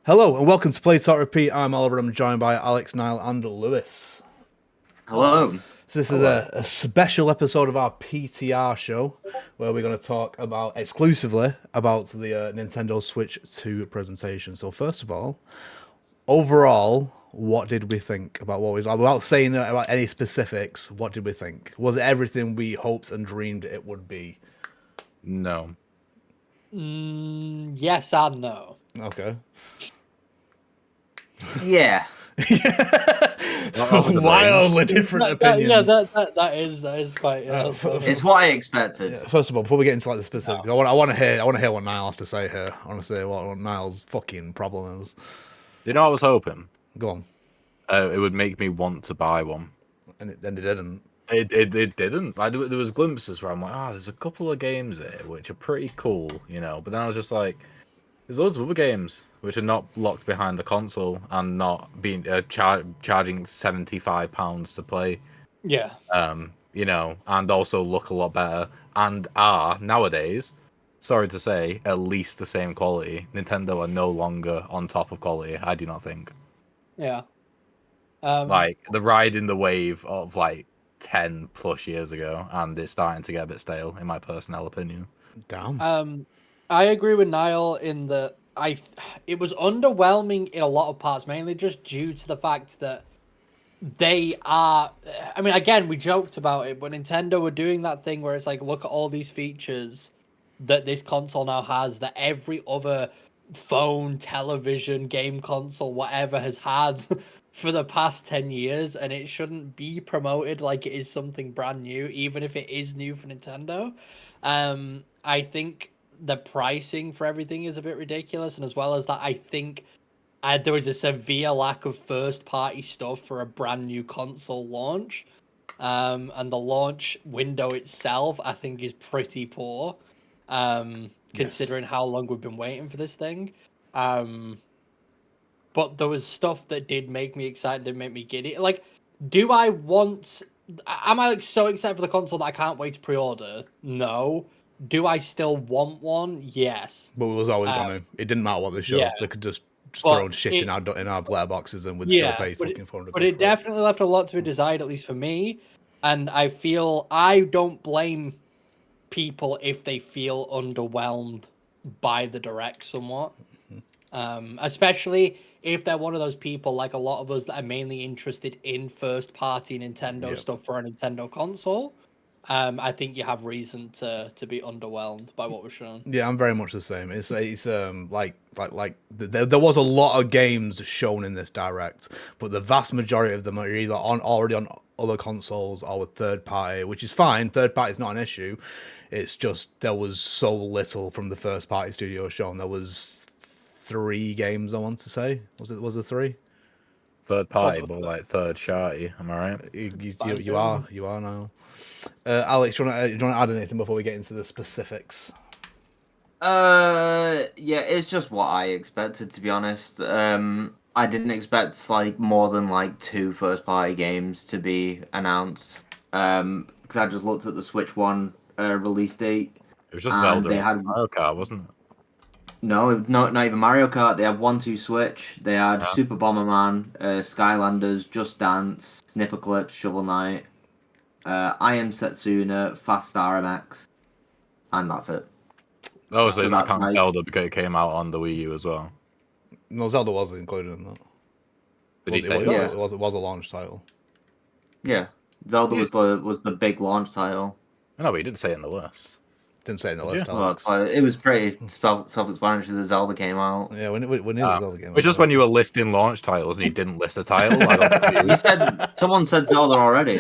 Hello and welcome to Play Talk Repeat. I'm Oliver. I'm joined by Alex, Niall, and Lewis. Hello. So this is a special episode of our PTR show where we're going to talk about exclusively about the Nintendo Switch 2 presentation. So first of all, overall, what did we think about what we without saying about any specifics? What did we think? Was it everything we hoped and dreamed it would be? No. Yes and no. Okay. Yeah. Wildly different opinions. That is quite. It's what I expected. First of all, before we get into like the specifics, I want to hear what Niall has to say here. I want to say what Niall's fucking problem is. You know what I was hoping? Go on. It would make me want to buy one. And it didn't. It didn't. Like, there was glimpses where I'm like, there's a couple of games here which are pretty cool, you know. But then I was just like, there's loads of other games which are not locked behind the console and not being charging £75 to play. Yeah. You know, and also look a lot better and are nowadays, sorry to say, at least the same quality. Nintendo are no longer on top of quality. I do not think. Yeah. Like the riding the wave of like 10 plus years ago, and it's starting to get a bit stale, in my personal opinion. Damn. I agree with Niall in that it was underwhelming in a lot of parts, mainly just due to the fact that they are. I mean, again, we joked about it, but Nintendo were doing that thing where it's like, look at all these features that this console now has that every other phone, television, game console, whatever has had for the past 10 years, and it shouldn't be promoted like it is something brand new, even if it is new for Nintendo. I think the pricing for everything is a bit ridiculous, and as well as that, I think there was a severe lack of first-party stuff for a brand new console launch, and the launch window itself, I think, is pretty poor, considering how long we've been waiting for this thing. But there was stuff that did make me excited, did make me giddy. Like, do I want? Am I like so excited for the console that I can't wait to pre-order? No. Do I still want one? Yes. But we was always gonna. It didn't matter what they showed. Yeah. They could just throw shit in our letterboxes and we'd still pay fucking 400. But it definitely left a lot to be desired, at least for me. And I feel I don't blame people if they feel underwhelmed by the direct somewhat. Especially if they're one of those people like a lot of us that are mainly interested in first-party Nintendo stuff for a Nintendo console. I think you have reason to be underwhelmed by what was shown. Yeah, I'm very much the same. It's like there was a lot of games shown in this direct, but the vast majority of them are either already on other consoles or with third party, which is fine. Third party is not an issue. It's just there was so little from the first party studio shown. There was 3 games, I want to say. Was it 3? Third party, but like third sharty. Am I right? You are now. Alex, do you want to add anything before we get into the specifics? Yeah, it's just what I expected, to be honest. I didn't expect like more than like 2 first-party games to be announced. Because I just looked at the Switch One release date. It was just Zelda and Mario Kart, wasn't it? No, not even Mario Kart. They had 1-2 Switch. They had Super Bomberman, Skylanders, Just Dance, Snipperclips, Shovel Knight, I Am Setsuna, Fast RMX, and that's it. Oh, so it's not counting Zelda because it came out on the Wii U as well. No, Zelda was included in that. Did he say that? It was a launch title. Yeah, Zelda was the big launch title. No, but he didn't say it in the list. Didn't say it in the list. Well, it was pretty self-explanatory that Zelda came out. Yeah, when the Zelda game. It's just when you were listing launch titles and you didn't list the title. Someone said Zelda already.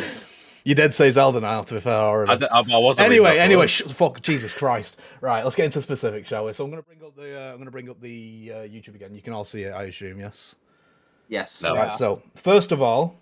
You did say Zelda now, to be fair. Already. I wasn't. Anyway, fuck, Jesus Christ! Right, let's get into specifics, shall we? So I'm going to bring up the YouTube again. You can all see it, I assume. Yes. Yes. No. Right. So first of all,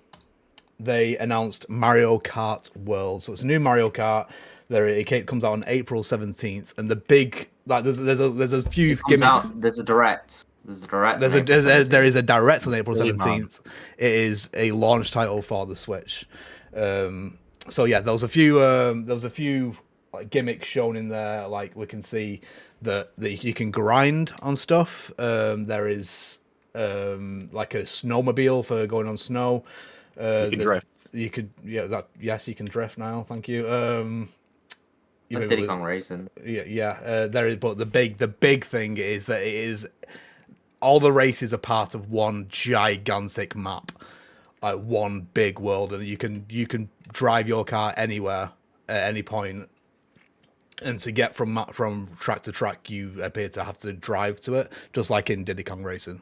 they announced Mario Kart World. So it's a new Mario Kart. It comes out on April 17th, and the big there's a few gimmicks. There's a direct. There is a direct on April 17th. It is a launch title for the Switch. So yeah, there was a few like gimmicks shown in there. Like we can see that you can grind on stuff. There is like a snowmobile for going on snow. You can drift. You could, yes, you can drift now. Thank you. You Like know, Diddy Kong Racing. there is, but the big thing is that it is all the races are part of one gigantic map, like one big world, and you can drive your car anywhere at any point. And to get from track to track, you appear to have to drive to it, just like in Diddy Kong Racing.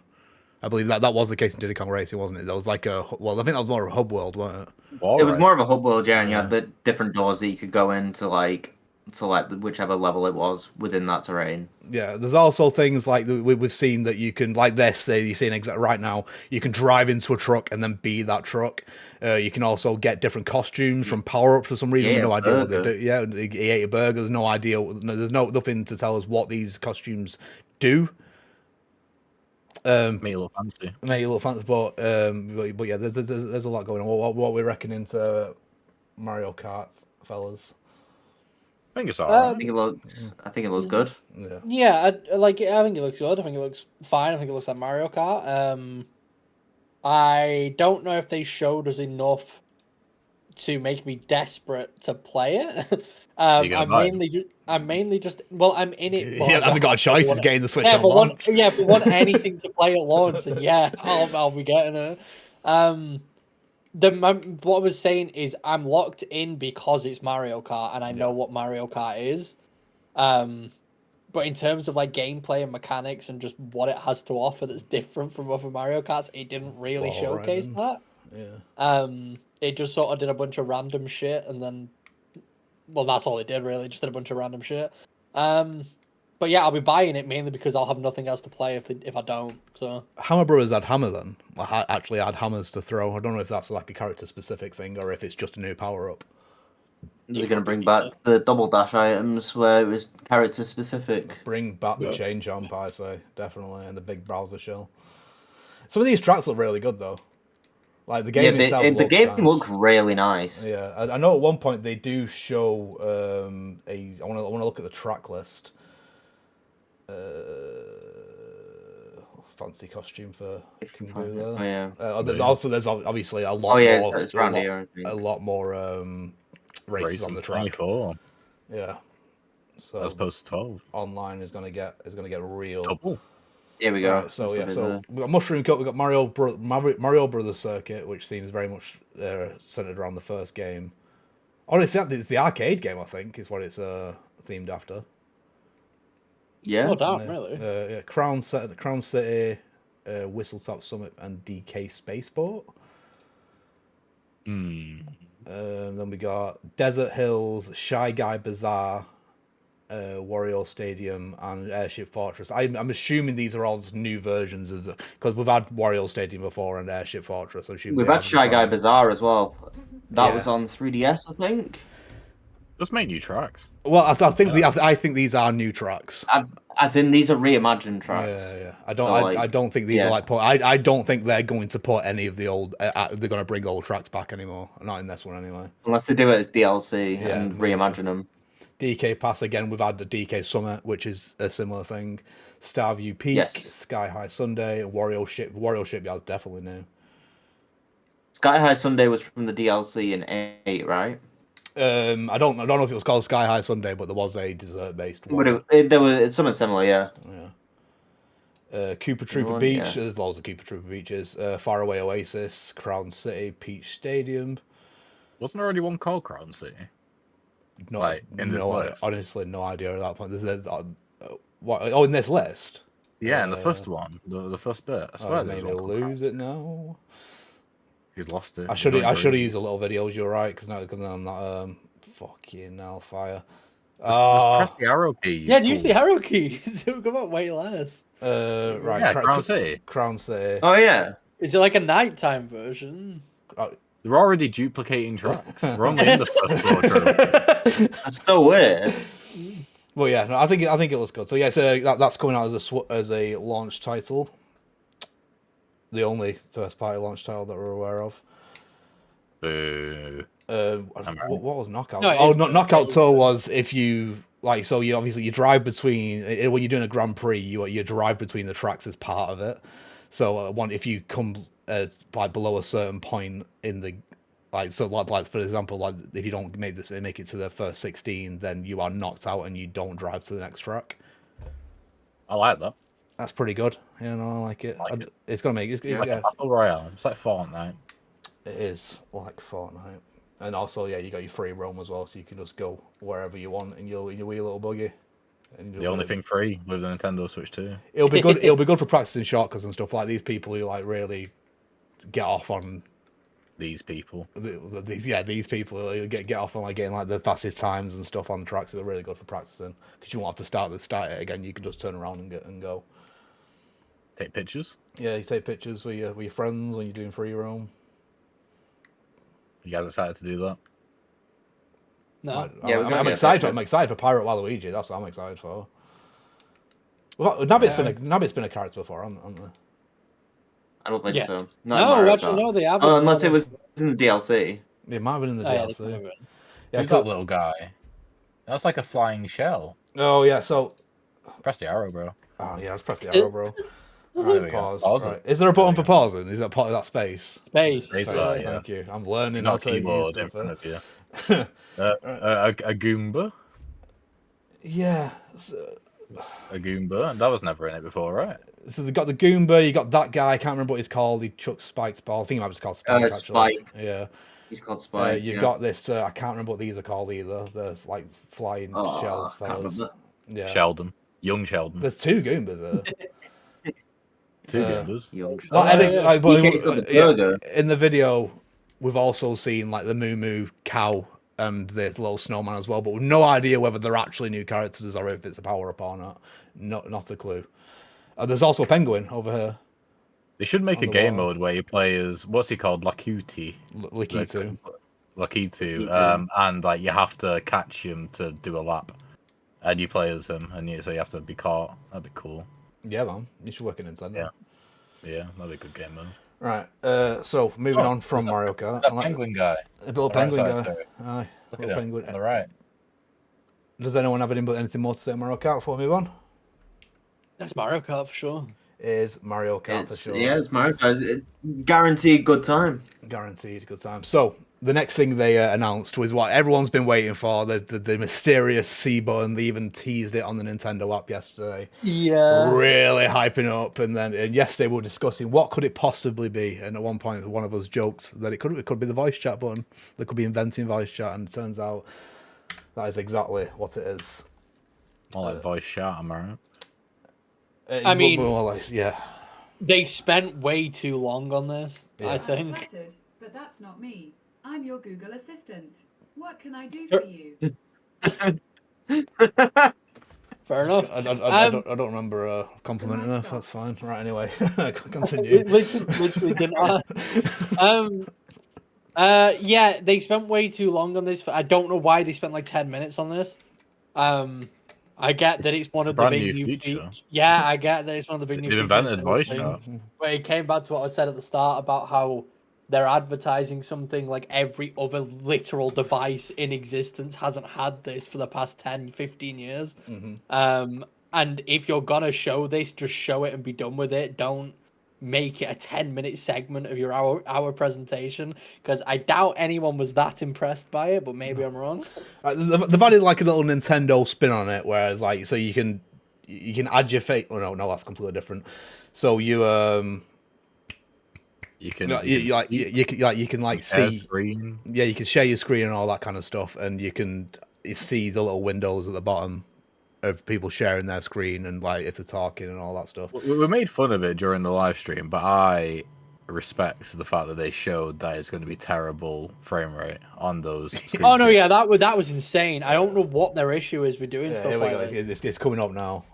I believe that was the case in Diddy Kong Racing, wasn't it? That was like I think that was more of a hub world, wasn't it? It was more of a hub world, yeah, and you had the different doors that you could go into, like select whichever level it was within that terrain. Yeah, there's also things like we've seen that you can, like this, you're seeing exactly right now, you can drive into a truck and then be that truck. You can also get different costumes from power-ups for some reason. Yeah, No idea what they burger. do. Yeah, he ate a burger. There's no idea. There's nothing to tell us what these costumes do. Make it look fancy. Make it look fancy, but yeah, there's a lot going on. What we reckon into Mario Kart, fellas? I think it's alright. I think it looks good. Yeah. Yeah, I think it looks good. I think it looks fine. I think it looks like Mario Kart. I don't know if they showed us enough to make me desperate to play it. I'm mainly just well, I'm in it. He hasn't got a choice. He's getting the Switch on but launch. if we want anything to play at launch, then yeah, I'll be getting it. What I was saying is I'm locked in because it's Mario Kart and I know what Mario Kart is. But in terms of like gameplay and mechanics and just what it has to offer that's different from other Mario Karts, it didn't really showcase that. Yeah. It just sort of did a bunch of random shit and then, well, that's all it did really. Just did a bunch of random shit. But yeah, I'll be buying it mainly because I'll have nothing else to play if I don't. So Hammer Brothers had hammer then. Actually had hammers to throw. I don't know if that's like a character specific thing or if it's just a new power up. They're going to bring back the double dash items where it was character specific. Bring back the chain jump, I say, definitely, and the big browser shell. Some of these tracks look really good though. Like the game itself. The game looks really nice. Yeah, I know at one point they do show I want to look at the track list. Fancy costume for King Boo there. Oh, yeah. Also, there's obviously a lot more. It's around here, I think. A lot more races on the track. 24. Yeah. So as opposed to 12. Online is gonna get real. Double. Here we go. Right, so we got Mushroom Cup, we got Mario Brothers Circuit, which seems very much centered around the first game. Oh, it's the arcade game, I think, is what it's themed after. Yeah. Oh, damn, really? Yeah, Crown City, Whistletop Summit, and DK Spaceport. Then we got Desert Hills, Shy Guy Bazaar, Wario Stadium, and Airship Fortress. I'm assuming these are all just new versions of because we've had Wario Stadium before and Airship Fortress. We've had Shy Guy Bazaar as well. That was on 3DS, I think. Just make new tracks. Well, I think these are new tracks. I think these are reimagined tracks. Yeah. I don't think these are like I don't think they're going to put any of the old. They're going to bring old tracks back anymore. Not in this one anyway. Unless they do it as DLC and reimagine them. DK Pass again. We've had the DK Summit, which is a similar thing. Starview Peak, Sky High Sunday, and Wario Shipyard's definitely new. Sky High Sunday was from the DLC in 8, right? I don't know if it was called Sky High Sunday, but there was a dessert based one. But it's something similar, yeah. Koopa Troopa Beach. Yeah. There's loads of Koopa Troopa beaches. Faraway Oasis, Crown City, Peach Stadium. Wasn't there already one called Crown City? Honestly, no idea at that point. There's in this list. Yeah, in the first one, the first bit. I swear they lose it now. He's lost it. I should have used a little videos. You're right, because I'm not fucking hellfire. Just press the arrow key. Yeah, use the arrow key. It'll come up way less. Right. Yeah, Crown City. Crown City. Oh yeah. Is it like a nighttime version? They're already duplicating tracks. We're only in the first quarter. That's so weird. Well, yeah, no, I think it looks good. So yeah, that's coming out as a launch title. The only first party launch title that we're aware of. Boo. What was Knockout? No, Knockout Tour was if you like. So you obviously you drive between when you're doing a Grand Prix. You drive between the tracks as part of it. So if you come like below a certain point in the like for example, like if you don't make it to the first 16, then you are knocked out and you don't drive to the next track. I like that. That's pretty good. I like it. It's gonna make Like a battle royale. It's like Fortnite. It is like Fortnite, and also you got your free roam as well, so you can just go wherever you want in your wee little buggy. And The only thing free with the Nintendo Switch 2. It'll be good. It'll be good for practicing shortcuts and stuff like these people who like really get off on These people. these people who get off on like getting like the fastest times and stuff on the tracks. They're really good for practicing because you won't have to start it again. You can just turn around and go. Take pictures. Yeah, you take pictures with your friends when you're doing free roam. You guys excited to do that? No. I'm excited. I'm excited for Pirate Waluigi. That's what I'm excited for. Well, Nabbit's been a character before, hasn't there? I don't think Yeah. so. No, actually, no, they haven't. Oh, unless it was in the DLC. It might have been in the Oh, yeah, DLC. they could have been. Yeah, Who's that little guy? That's like a flying shell. Oh yeah, so Press the arrow, bro. oh yeah, let's press the arrow, bro. There Right, we go. pause. Pause Right. it. Is there a button for pausing? Is that part of that space? Space. Space Space, bar, yeah. Thank you. I'm learning Not how a to use keyboard in stuff. front of you. A Goomba. Yeah. A Goomba. That was never in it before, right? So they got the Goomba. You got that guy. I can't remember what he's called. He chucks Spike's ball. I think he might be called Spike. Actually. Spike. Yeah. He's called Spike. You've got this. I can't remember what these are called either. There's like flying shell I can't fellas. remember. Yeah. Sheldon. Young Sheldon. There's two Goombas there. Two Goombas. Young Like, He's got the burger. in the video, we've also seen like the Moo Moo cow and the little snowman as well, but we've no idea whether they're actually new characters or if it's a power up or not. Not a clue. There's also a penguin over here. They should make On a the game wall. mode where you play as what's he called, Lakuti. Likitu. Lakitu. And like you have to catch him to do a lap, and you play as him, and so you have to be caught. That'd be cool. Yeah, man. You should work in Nintendo. Yeah, that'd be a good game mode. Right. So moving on from Mario Kart. That penguin guy. A little On the right penguin side guy. there. Aye. Look Little at him penguin. on the right. Does anyone have anything more to say on Mario Kart before we move on? That's Mario Kart for sure. Is Mario Kart for sure. Yeah, it's Mario Kart. Guaranteed good time. Guaranteed good time. So the next thing they announced was what everyone's been waiting for: the mysterious C button. They even teased it on the Nintendo app yesterday. Yeah. Really hyping up. And yesterday we were discussing what could it possibly be. And at one point, one of us joked that it could be the voice chat button. They could be inventing voice chat, and it turns out that is exactly what it is. More like voice chat, am I right? I mean- more like, yeah. They spent way too long on this, Yeah. I think. Flattered, but that's not me. I'm your Google Assistant. What can I do for you? Fair enough. I don't remember complimenting her. That's fine. Right, anyway, continue. literally didn't yeah, they spent way too long on this. I don't know why they spent like 10 minutes on this. I get that it's one of the Brand big new new feature. features. Yeah, I get that it's one of the big new They've features invented of voice this chat. thing. But it came back to what I said at the start about how they're advertising something like every other literal device in existence hasn't had this for the past 10, 15 years. And if you're gonna show this, just show it and be done with it. Don't make it a 10-minute segment of your hour presentation, because I doubt anyone was that impressed by it, but maybe I'm wrong. They've added like a little Nintendo spin on it, whereas like so you can add your face. Oh no, that's completely different. So you You can you can like share see screen. yeah, you can share your screen and all that kind of stuff, and you can see the little windows at the bottom of people sharing their screen and like if they're talking and all that stuff. We made fun of it during the live stream, but I respect the fact that they showed that it's going to be terrible frame rate on those screens. Oh no, yeah, that was insane. I don't know what their issue is with doing Yeah, stuff here we like go. this. It's coming up now.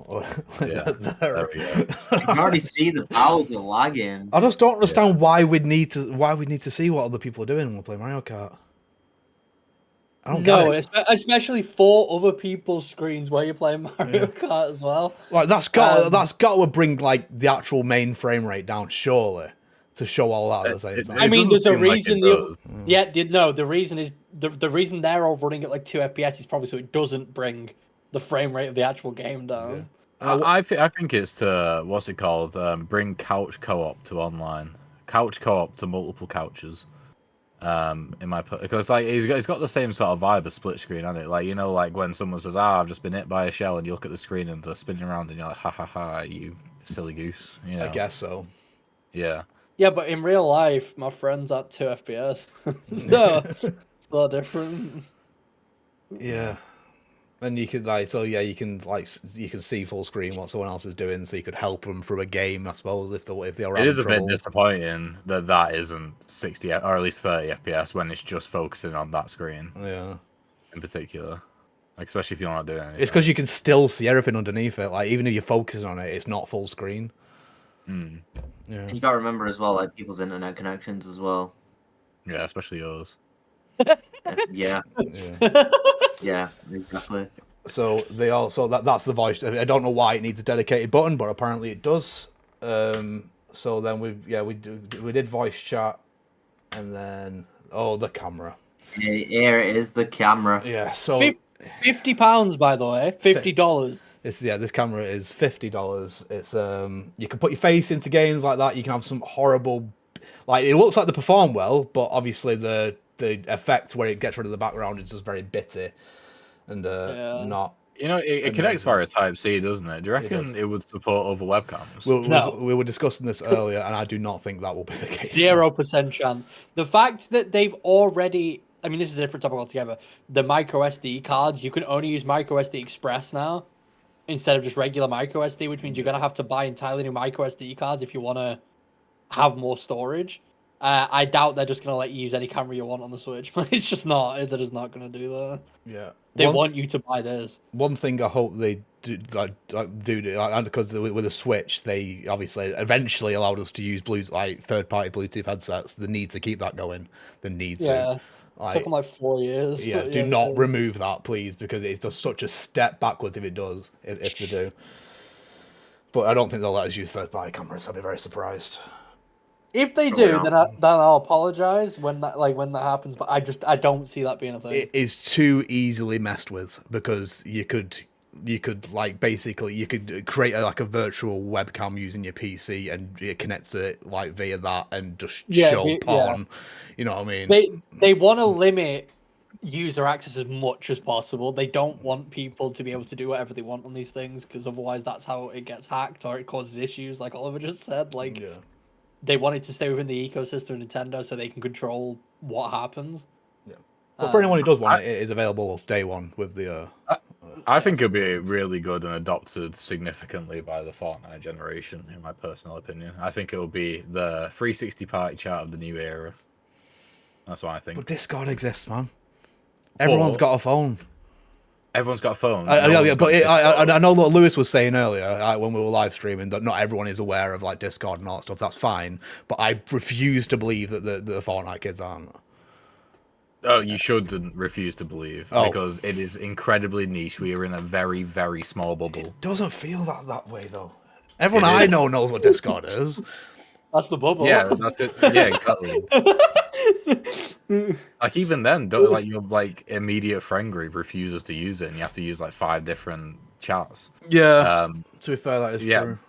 Yeah, there we go. You can already see the powers are lagging. I just don't understand why we'd need to see what other people are doing when we play Mario Kart. I don't No, get it. especially for other people's screens where you're playing Mario Kart as well. Like that's got to bring like the actual main frame rate down, surely, to show all that at the same time. I mean, there's doesn't a seem like it reason. does. The reason is the reason they're all running at like 2 FPS is probably so it doesn't bring the frame rate of the actual game down. I think it's to what's it called? Bring couch co-op to online, couch co-op to multiple couches. Because like he's got the same sort of vibe as split screen, hasn't it? Like like when someone says, "Ah, I've just been hit by a shell," and you look at the screen and they're spinning around, and you're like, "Ha ha ha, you silly goose." I guess so. Yeah. Yeah, but in real life, my friend's at 2 FPS, so it's a lot different. Yeah. And you could you can see full screen what someone else is doing, so you could help them through a game, I suppose, if they're It having is a trouble. bit disappointing that isn't 60 or at least 30 FPS when it's just focusing on that screen. Yeah. In particular, like especially if you're not doing anything. It's because you can still see everything underneath it. Like even if you're focusing on it, it's not full screen. Mm. Yeah. You gotta remember as well, like people's internet connections as well. Yeah, especially yours. Yeah, Yeah. yeah, exactly. So that's the voice. I don't know why it needs a dedicated button, but apparently it does. So then we did voice chat, and then the camera. Here it is, the camera. Yeah. So £50, by the way, $50. this camera is $50. It's you can put your face into games like that. You can have some horrible, like it looks like they perform well, but obviously the effect where it gets rid of the background is just very bitty and not. It connects via Type C, doesn't it? Do you reckon does. it would support other webcams? No. We were discussing this earlier, and I do not think that will be the case. 0% chance. The fact that they've already, I mean, this is a different topic altogether. The micro SD cards, you can only use micro SD Express now instead of just regular micro SD, which means you're gonna have to buy entirely new micro SD cards if you want to have more storage. I doubt they're just gonna let you use any camera you want on the Switch. It's just not. They're just not gonna do that. Yeah, They want you to buy this. One thing I hope they do, because with the Switch, they obviously eventually allowed us to use third-party Bluetooth headsets. They need to keep that going. They need to. Yeah, it took them like 4 years. Yeah, but do not remove that, please, because it's just such a step backwards if it does, if they do. But I don't think they'll let us use third-party cameras. I'd be very surprised. If they do, then I'll apologize when that happens. But I don't see that being a thing. It is too easily messed with because you could basically create a virtual webcam using your PC and it connects to it via that and just show porn. You know what I mean? They want to limit user access as much as possible. They don't want people to be able to do whatever they want on these things because otherwise that's how it gets hacked or it causes issues. Like Oliver just said, they wanted to stay within the ecosystem of Nintendo so they can control what happens. Yeah. But for anyone who does want it is available day one with the. I think it'll be really good and adopted significantly by the Fortnite generation, in my personal opinion. I think it'll be the 360 party chat of the new era. That's what I think. But Discord exists, man. Everyone's got a phone. Everyone's got a phone. I know what Lewis was saying earlier when we were live streaming that not everyone is aware of Discord and all that stuff. That's fine, but I refuse to believe that the Fortnite kids aren't. Oh, you shouldn't refuse to believe because it is incredibly niche. We are in a very, very small bubble. It doesn't feel that way though. Everyone I know knows what Discord is. That's the bubble. Yeah, that's it. Yeah, exactly. Even then, your immediate friend group refuses to use it, and you have to use 5 different chats. Yeah. To be fair, that is true.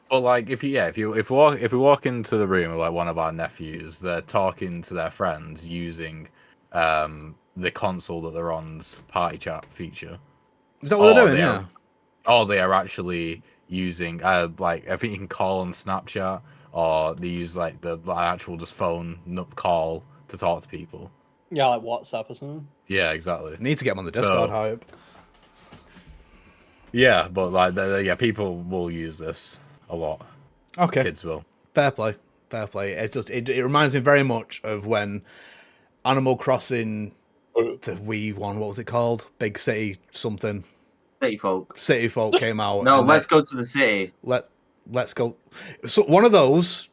But if we walk into the room with one of our nephews, they're talking to their friends using the console that they're on's party chat feature. Is that what they're doing? Yeah. Or they are actually using I think you can call on Snapchat, or they use the actual just phone call to talk to people. Yeah, like WhatsApp or something. Yeah, exactly. Need to get them on the Discord hype. Yeah, but people will use this a lot. Okay. Kids will. Fair play. It's just it reminds me very much of when Animal Crossing, the Wii one, what was it called? Big City something. City Folk came out. No, let's go to the city. Let's go. So one of those,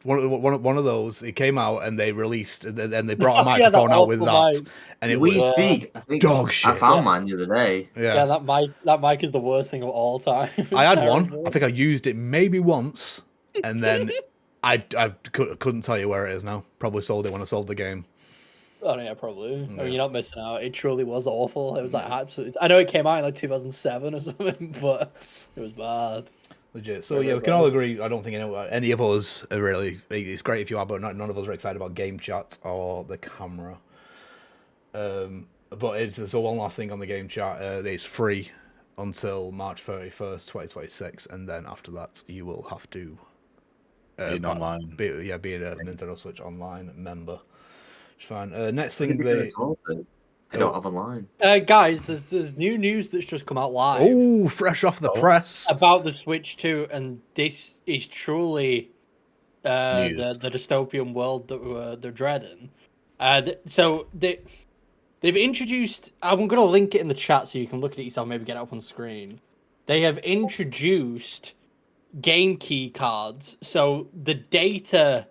it came out and they released, and they brought a microphone out with that, and it was speak. I think dog shit. I found mine the other day. Yeah, that mic is the worst thing of all time. I had one. I think I used it maybe once, and then I couldn't tell you where it is now. Probably sold it when I sold the game. Oh yeah, probably. I mean, you're not missing out. It truly was awful. It was absolutely. I know it came out in 2007 or something, but it was bad. Legit. So yeah, we can all agree. I don't think any of us are really. It's great if you are, but none of us are excited about game chat or the camera. But it's so one last thing on the game chat. It's free until March 31st, 2026, and then after that you will have to online. Be a Nintendo Switch Online member. It's fine. Next thing They don't have online. Guys, there's new news that's just come out live. Oh, fresh off the press about the Switch 2, and this is truly the dystopian world that they're dreading. So they've introduced. I'm going to link it in the chat so you can look at it yourself. Maybe get it up on screen. They have introduced game key cards, so the data.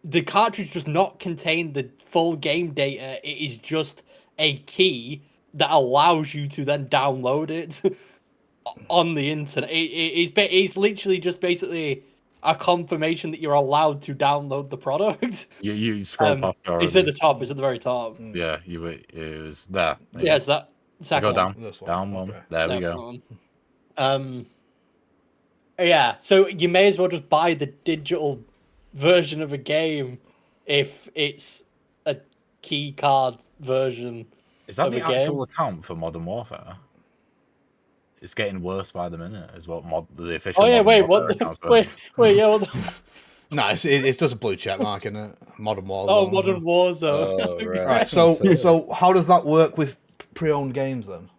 The cartridge does not contain the full game data. It is just a key that allows you to then download it on the internet. It's literally just basically a confirmation that you're allowed to download the product. You scroll past already. It's at the top. It's at the very top. Yeah, it was there. Yeah, it's that second go down. one. Down one. Okay. There we go. Yeah, so you may as well just buy the digital version of a game if it's a key card version. Is that of the a game. actual account for Modern Warfare? It's getting worse by the minute, is what the official. Oh yeah, wait, what? Wait, yeah. What no, it's just a blue check mark, isn't it? Modern Warzone. Oh, Modern Warzone. Oh, right. Right. So how does that work with pre-owned games then?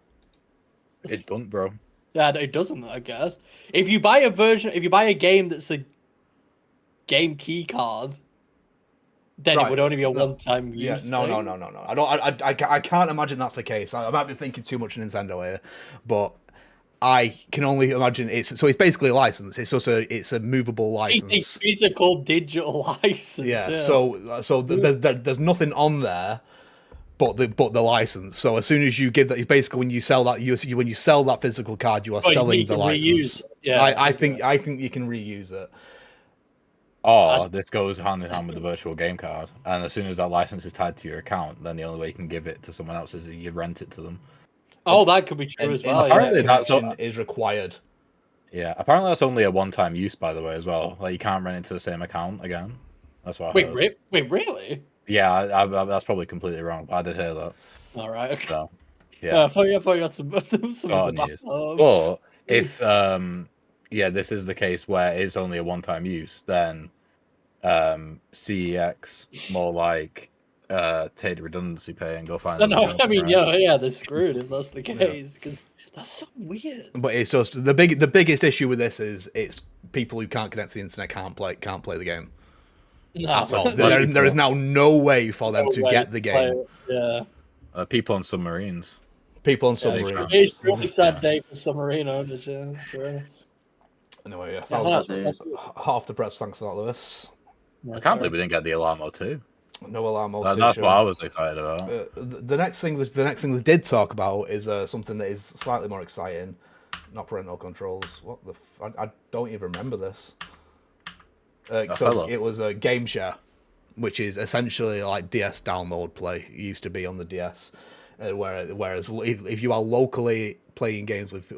It doesn't, bro. Yeah, it doesn't. I guess if you buy a game that's a game key card, then it would only be a one-time use. Yeah, no. I can't imagine that's the case. I might be thinking too much Nintendo here, but I can only imagine it's basically a license. It's a movable license. It's a physical digital license. Yeah. So there's nothing on there. But the license. So as soon as you give that, basically when you sell that, when you sell that physical card, you are selling the license. Yeah, I think you can reuse it. Oh, this goes hand in hand with the virtual game card, and as soon as that license is tied to your account, then the only way you can give it to someone else is you rent it to them. Oh, that could be true as well. Apparently, that is required. Yeah, apparently that's only a one-time use, by the way, as well. Like you can't rent it to the same account again. That's what I heard. Wait, really? Yeah, that's probably completely wrong. I did hear that. All right. Okay. So, yeah. I thought you had some news. But if this is the case where it's only a one-time use, then CEX more like take the redundancy pay and go find. No, I mean, right? They're screwed if that's the case because that's so weird. But it's just the biggest issue with this is it's people who can't connect to the internet can't play the game. No, that's all. There is now no way for them to get the game. Yeah. People on submarines. It's a really sad day for submarine owners. Yeah, sure. Anyway, that was half the press. Thanks for that, Lewis. I can't believe we didn't get the Alarmo 2. No Alarmo 2. That's what I was excited about. The next thing we did talk about is something that is slightly more exciting. Not parental controls. What the? I don't even remember this. So it was a game share, which is essentially like DS download play. It used to be on the DS, whereas if you are locally playing games with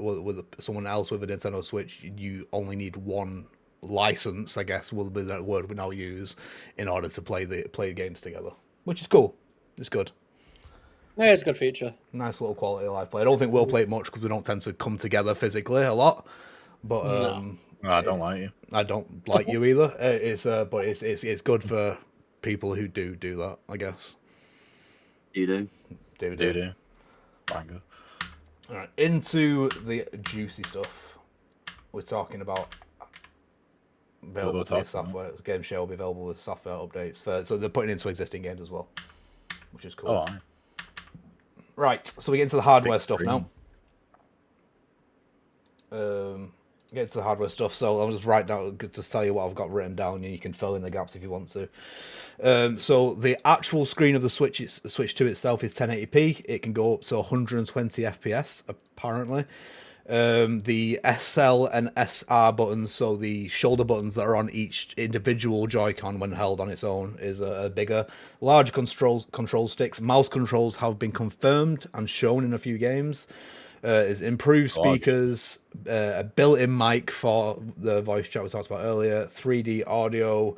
someone else with a Nintendo Switch, you only need one license, I guess will be the word we now use, in order to play the games together, which is cool. It's good. Yeah, it's a good feature. Nice little quality of life play. I don't think we'll play it much because we don't tend to come together physically a lot. But no, I don't like you. I don't like you either. But it's good for people who do that, I guess. Do. Banger. All right, into the juicy stuff. We're talking about available software. The game share will be available with software updates so they're putting into existing games as well, which is cool. Oh, right, so we get into the hardware stuff now. Get into the hardware stuff. So I'll just write down, just tell you what I've got written down, and you can fill in the gaps if you want to. So the actual screen of the Switch 2 itself is 1080p. It can go up to 120 FPS apparently. The SL and SR buttons, so the shoulder buttons that are on each individual Joy-Con when held on its own, is a bigger. Large control sticks. Mouse controls have been confirmed and shown in a few games. Is improved God. speakers, a built-in mic for the voice chat we talked about earlier, 3D audio.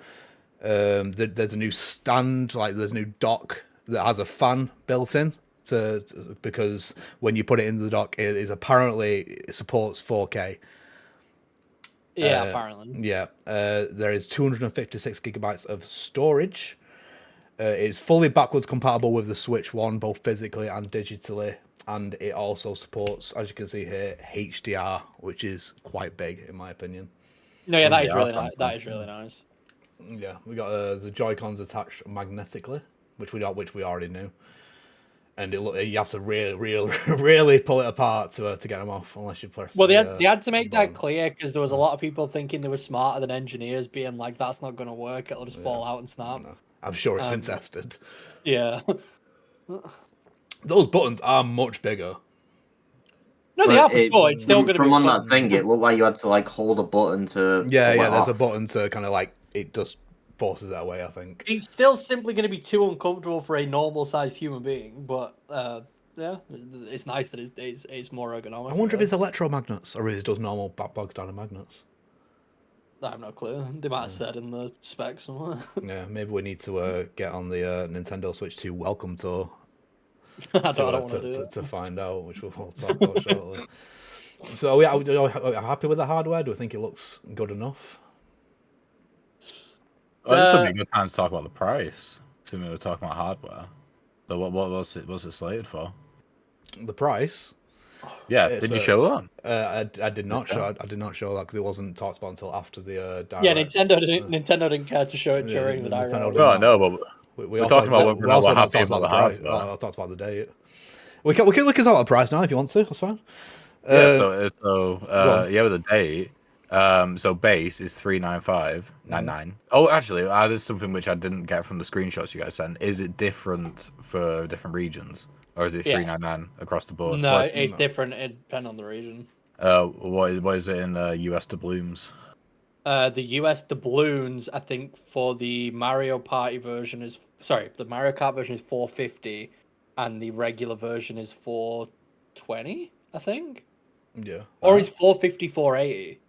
There's a new stand, like there's a new dock that has a fan built in because when you put it into the dock, it supports 4K. Yeah, apparently. Yeah, there is 256 gigabytes of storage. It's fully backwards compatible with the Switch One, both physically and digitally, and it also supports, as you can see here, HDR, which is quite big in my opinion. No, yeah, Where's that the is really R come nice. from? That is really nice. Yeah, we got the Joy-Cons attached magnetically, which we already knew, and you have to really pull it apart to get them off, unless you press. Well, they had to make that button. clear because there was a lot of people thinking they were smarter than engineers, being like, "That's not going to work. It'll just fall out and snap." No, I'm sure it's been tested. Yeah. Those buttons are much bigger. No, they are for sure. It's still going to be from a on that button. thing. It looked like you had to like hold a button to. Yeah, pull yeah. it There's a off. button to kind of like it just forces it away. I think. It's still simply going to be too uncomfortable for a normal-sized human being, but yeah, it's nice that it's more ergonomic. I wonder if it's electromagnets or is it just normal bog standard magnets. I have no clue. They might have said in the specs somewhere. Yeah, maybe we need to get on the Nintendo Switch 2 welcome tour I don't want to do it. to find out, which we'll talk about shortly. So, are we happy with the hardware? Do we think it looks good enough? Oh, this would be a good time to talk about the price. So we were talking about hardware. So what was it? Was it slated for? The price? Yeah, It's did you show that? I did not show. I did not show that because it wasn't talked about until after the direct. Yeah, Nintendo didn't care to show it during the direct. Nintendo did No, not. no, but we're we're talking about when we're also not not happy talking about about the the price. hardware. I talked about the date. We can talk about the price now if you want to. That's fine. Yeah, Go on. yeah, with the date. So base is 395.99. Oh, actually, there's something which I didn't get from the screenshots you guys sent. Is it different for different regions, or is it Yeah. 399 across the board? No, What's- it's different. It depends on the region. what is it in US doubloons? The US doubloons, I think, for the Mario Party version the Mario Kart version is 450, and the regular version is 420, I think, Yeah. or is 450, 480.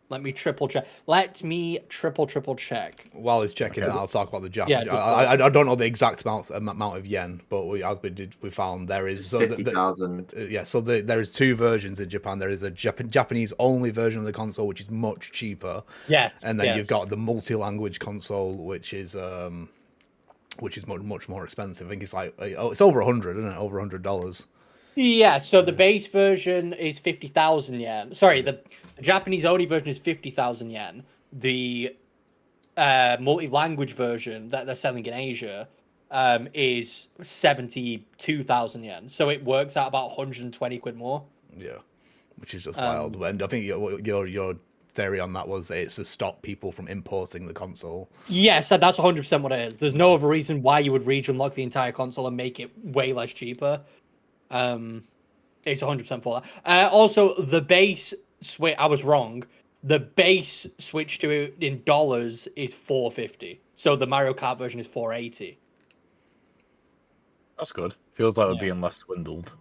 Let me triple check. Triple check. While he's checking Okay. that, I'll talk about the Jap. Yeah, just I don't know the exact amount of yen, but we found there is 50,000. there is two versions in Japan. There is a Japanese only version of the console, which is much cheaper. Yes, And then yes. you've got the multi-language console, which is much more expensive. I think it's like it's over 100, isn't it? Over $100. Yeah, so the base version is 50,000 yen. Sorry, the Japanese only version is 50,000 yen. The multi-language version that they're selling in Asia is 72,000 yen. So it works out about 120 quid more. Yeah, which is just wild. And I think your theory on that was that it's to stop people from importing the console. Yes, that's 100% what it is. There's no other reason why you would region lock the entire console and make it way less cheaper. It's 100% for that. Also, the base Switch, I was wrong. The base Switch to in dollars is 450. So the Mario Kart version is 480. That's good. Feels like we're Yeah. being less swindled.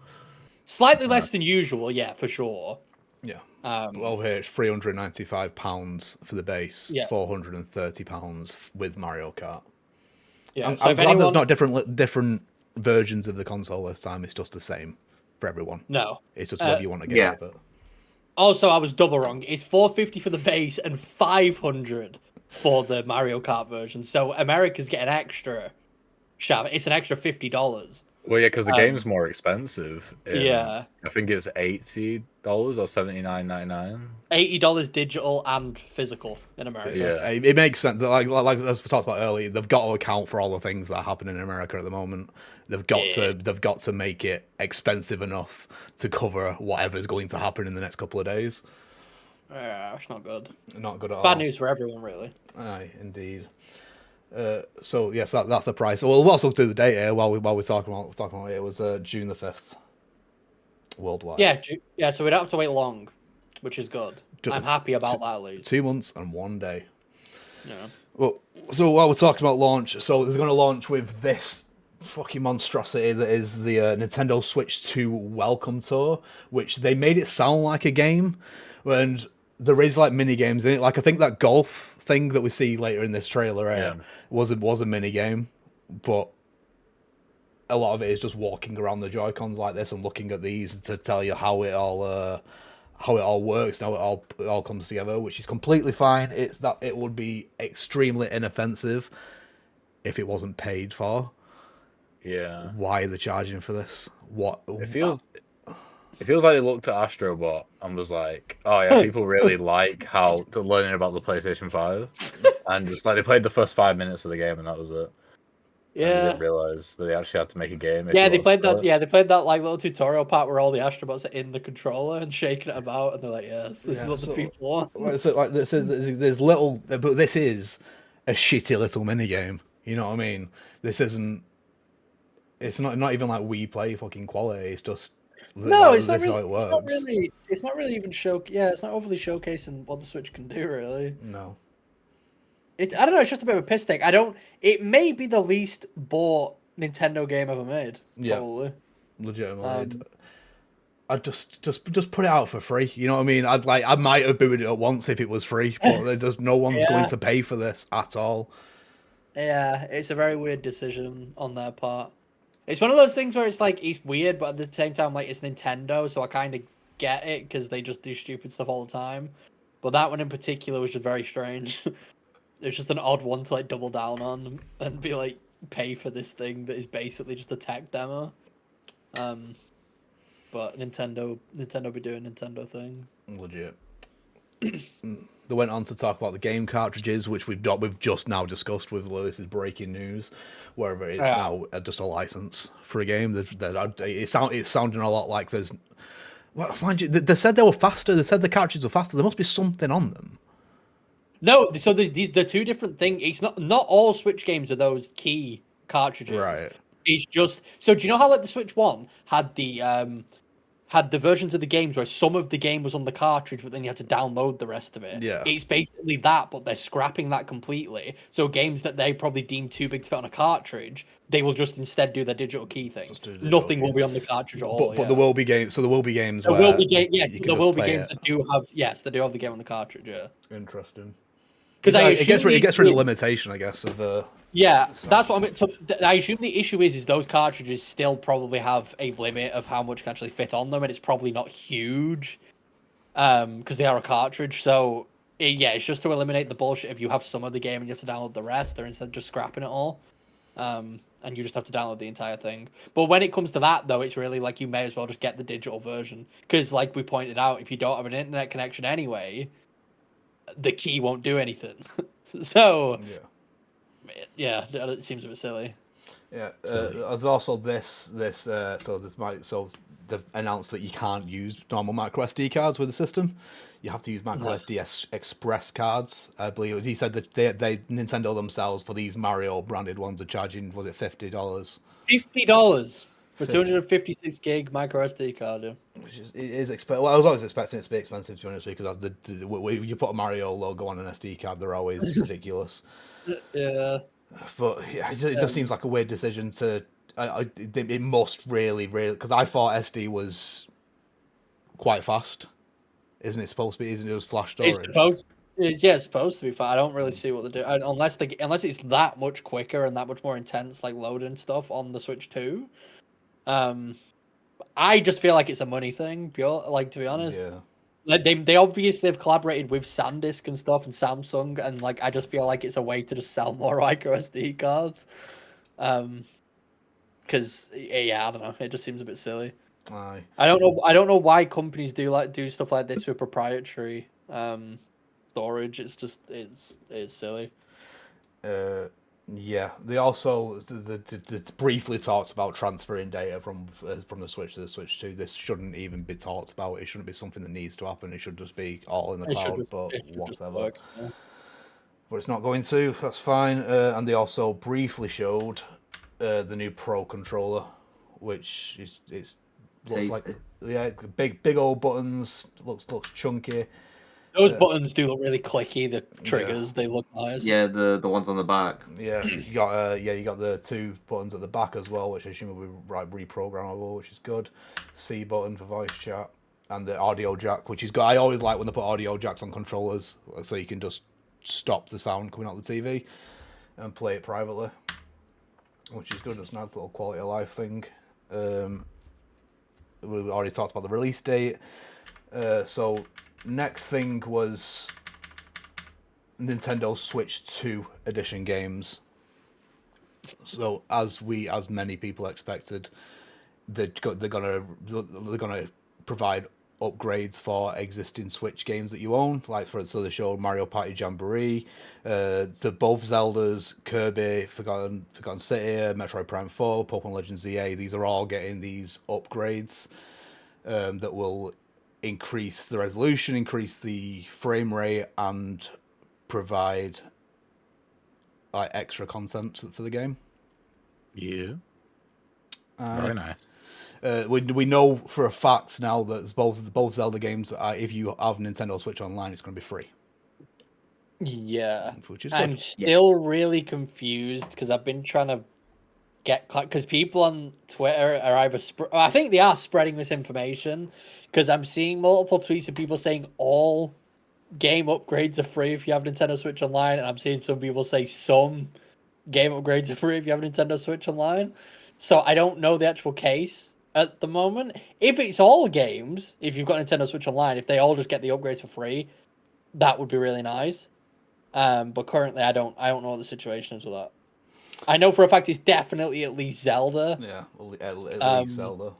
Slightly less than usual, yeah, for sure. Yeah. Over here, it's £395 for the base, Yeah. £430 with Mario Kart. Yeah. I'm so if glad anyone... there's not different versions of the console this time. It's just the same for everyone. No. It's just whether you want to get yeah. it. But Also, I was double wrong. It's 450 for the base and 500 for the Mario Kart version. So America's getting extra. It's an extra $50. Well, yeah, because the game's more expensive. Yeah. I think it's $80 or $79.99. $80 digital and physical in America. Yeah. it makes sense. Like as we talked about earlier, they've got to account for all the things that happen in America at the moment. They've got to make it expensive enough to cover whatever's going to happen in the next couple of days. Yeah, it's not good. Not good at all. Bad news for everyone, really. Aye, indeed. So yes, that's the price. Well, we'll also do the date here while we're talking about it. It was June the 5th, worldwide. Yeah. So we don't have to wait long, which is good. I'm happy about that at least. 2 months and 1 day. Yeah. Well, so while we're talking about launch, so it's going to launch with this fucking monstrosity that is the Nintendo Switch 2 Welcome Tour, which they made it sound like a game, and there is like mini games in it. Like I think that golf thing that we see later in this trailer was a mini game, but a lot of it is just walking around the Joy-Cons like this and looking at these to tell you how it all works and how it all comes together, which is completely fine. It's that it would be extremely inoffensive if it wasn't paid for. Yeah. Why are they charging for this? What? It feels like they looked at Astrobot and was like, "Oh yeah, people really like how to learning about the PlayStation 5," and just like they played the first 5 minutes of the game and that was it. And they Yeah. didn't realize that they actually had to make a game. Yeah, they played that. Yeah, they played that like little tutorial part where all the Astrobots are in the controller and shaking it about, and they're like, "Yes, this is what the people want." Like this is there's little, but this is a shitty little mini game. You know what I mean? This isn't. It's not even like we play fucking quality. It's just No, it's not this is really. how it works. It's not really even show. Yeah, it's not overly showcasing what the Switch can do. Really. No. I don't know. It's just a bit of a piss take. I don't. It may be the least bought Nintendo game ever made. Yeah. Probably. Legitimately. I'd just put it out for free. You know what I mean? I might have booted it at once if it was free, but there's just no one's going to pay for this at all. Yeah, it's a very weird decision on their part. It's one of those things where it's like it's weird, but at the same time, like it's Nintendo, so I kind of get it because they just do stupid stuff all the time. But that one in particular was just very strange. It's just an odd one to like double down on and be like pay for this thing that is basically just a tech demo. But Nintendo be doing Nintendo things. Legit. They went on to talk about the game cartridges, which we've just now discussed with Lewis's breaking news, wherever it's now just a license for a game. It's sounding a lot like there's. Well, mind you, they said they were faster. They said the cartridges were faster. There must be something on them. No, so the two different things. It's not all Switch games are those key cartridges. Right. It's just so. Do you know how like the Switch One had the versions of the games where some of the game was on the cartridge, but then you had to download the rest of it? Yeah. It's basically that, but they're scrapping that completely. So games that they probably deem too big to fit on a cartridge, they will just instead do their digital key thing. Nothing will be on the cartridge at all. But there will be games. So there will be games. There will be games. Yes, there will be games that do have. Yes, that do have the game on the cartridge. Yeah. Interesting. Because it gets rid of the limitation, I guess, of Yeah, that's what I mean. So I assume the issue is those cartridges still probably have a limit of how much can actually fit on them, and it's probably not huge, because they are a cartridge. So it's just to eliminate the bullshit if you have some of the game and you have to download the rest, or instead of just scrapping it all, and you just have to download the entire thing. But when it comes to that, though, it's really like you may as well just get the digital version, because like we pointed out, if you don't have an internet connection anyway, the key won't do anything. So yeah, it seems a bit silly. Yeah, there's also this they've announced that you can't use normal micro SD cards with the system. You have to use micro SD Express cards. I believe he said that they Nintendo themselves for these Mario branded ones are charging, was it $50? $50 for 256 gig micro SD card. Yeah. Which is expensive. Well, I was always expecting it to be expensive, to be honest, because when you put a Mario logo on an SD card, they're always ridiculous. Yeah. But it just seems like a weird decision to. It must really, because I thought SD was quite fast. Isn't it supposed to be? Isn't it just flash storage? It's supposed to be fast. I don't really see what they do unless it's that much quicker and that much more intense, like loading stuff on the Switch 2. I just feel like it's a money thing, pure. Like, to be honest. Yeah. Like they obviously have collaborated with SanDisk and stuff and Samsung, and like I just feel like it's a way to just sell more micro SD cards. Because I don't know, it just seems a bit silly. Aye. I don't know why companies do stuff like this with proprietary storage. It's just it's silly. Yeah, they also briefly talked about transferring data from the Switch to the Switch 2. This shouldn't even be talked about. It shouldn't be something that needs to happen. It should just be all in the cloud, but whatever. But it's not going to. That's fine. And they also briefly showed the new Pro controller, which looks like big old buttons. Looks chunky. Those buttons do look really clicky. The triggers, they look nice. Yeah, the ones on the back. Yeah, you got the 2 buttons at the back as well, which I assume will be reprogrammable, which is good. C button for voice chat, and the audio jack, which is good. I always like when they put audio jacks on controllers, so you can just stop the sound coming out the TV and play it privately, which is good. It's a nice little quality of life thing. We already talked about the release date. So next thing was Nintendo Switch 2 edition games. So as many people expected, they're gonna provide upgrades for existing Switch games that you own. So they show Mario Party Jamboree, both Zeldas, Kirby, Forgotten City, Metroid Prime 4, Pokemon Legends ZA. These are all getting these upgrades that will increase the resolution, increase the frame rate, and provide extra content for the game. Yeah. Very nice. We know for a fact now that both Zelda games, if you have Nintendo Switch Online, it's going to be free. Yeah, which is good. I'm still really confused because I've been trying to get because people on Twitter are either I think they are spreading misinformation because I'm seeing multiple tweets of people saying all game upgrades are free if you have Nintendo Switch Online, and I'm seeing some people say some game upgrades are free if you have Nintendo Switch Online. So I don't know the actual case at the moment. If it's all games, if you've got Nintendo Switch Online, if they all just get the upgrades for free, that would be really nice. But currently, I don't know what the situation is with that. I know for a fact it's definitely at least Zelda. Yeah, at least Zelda.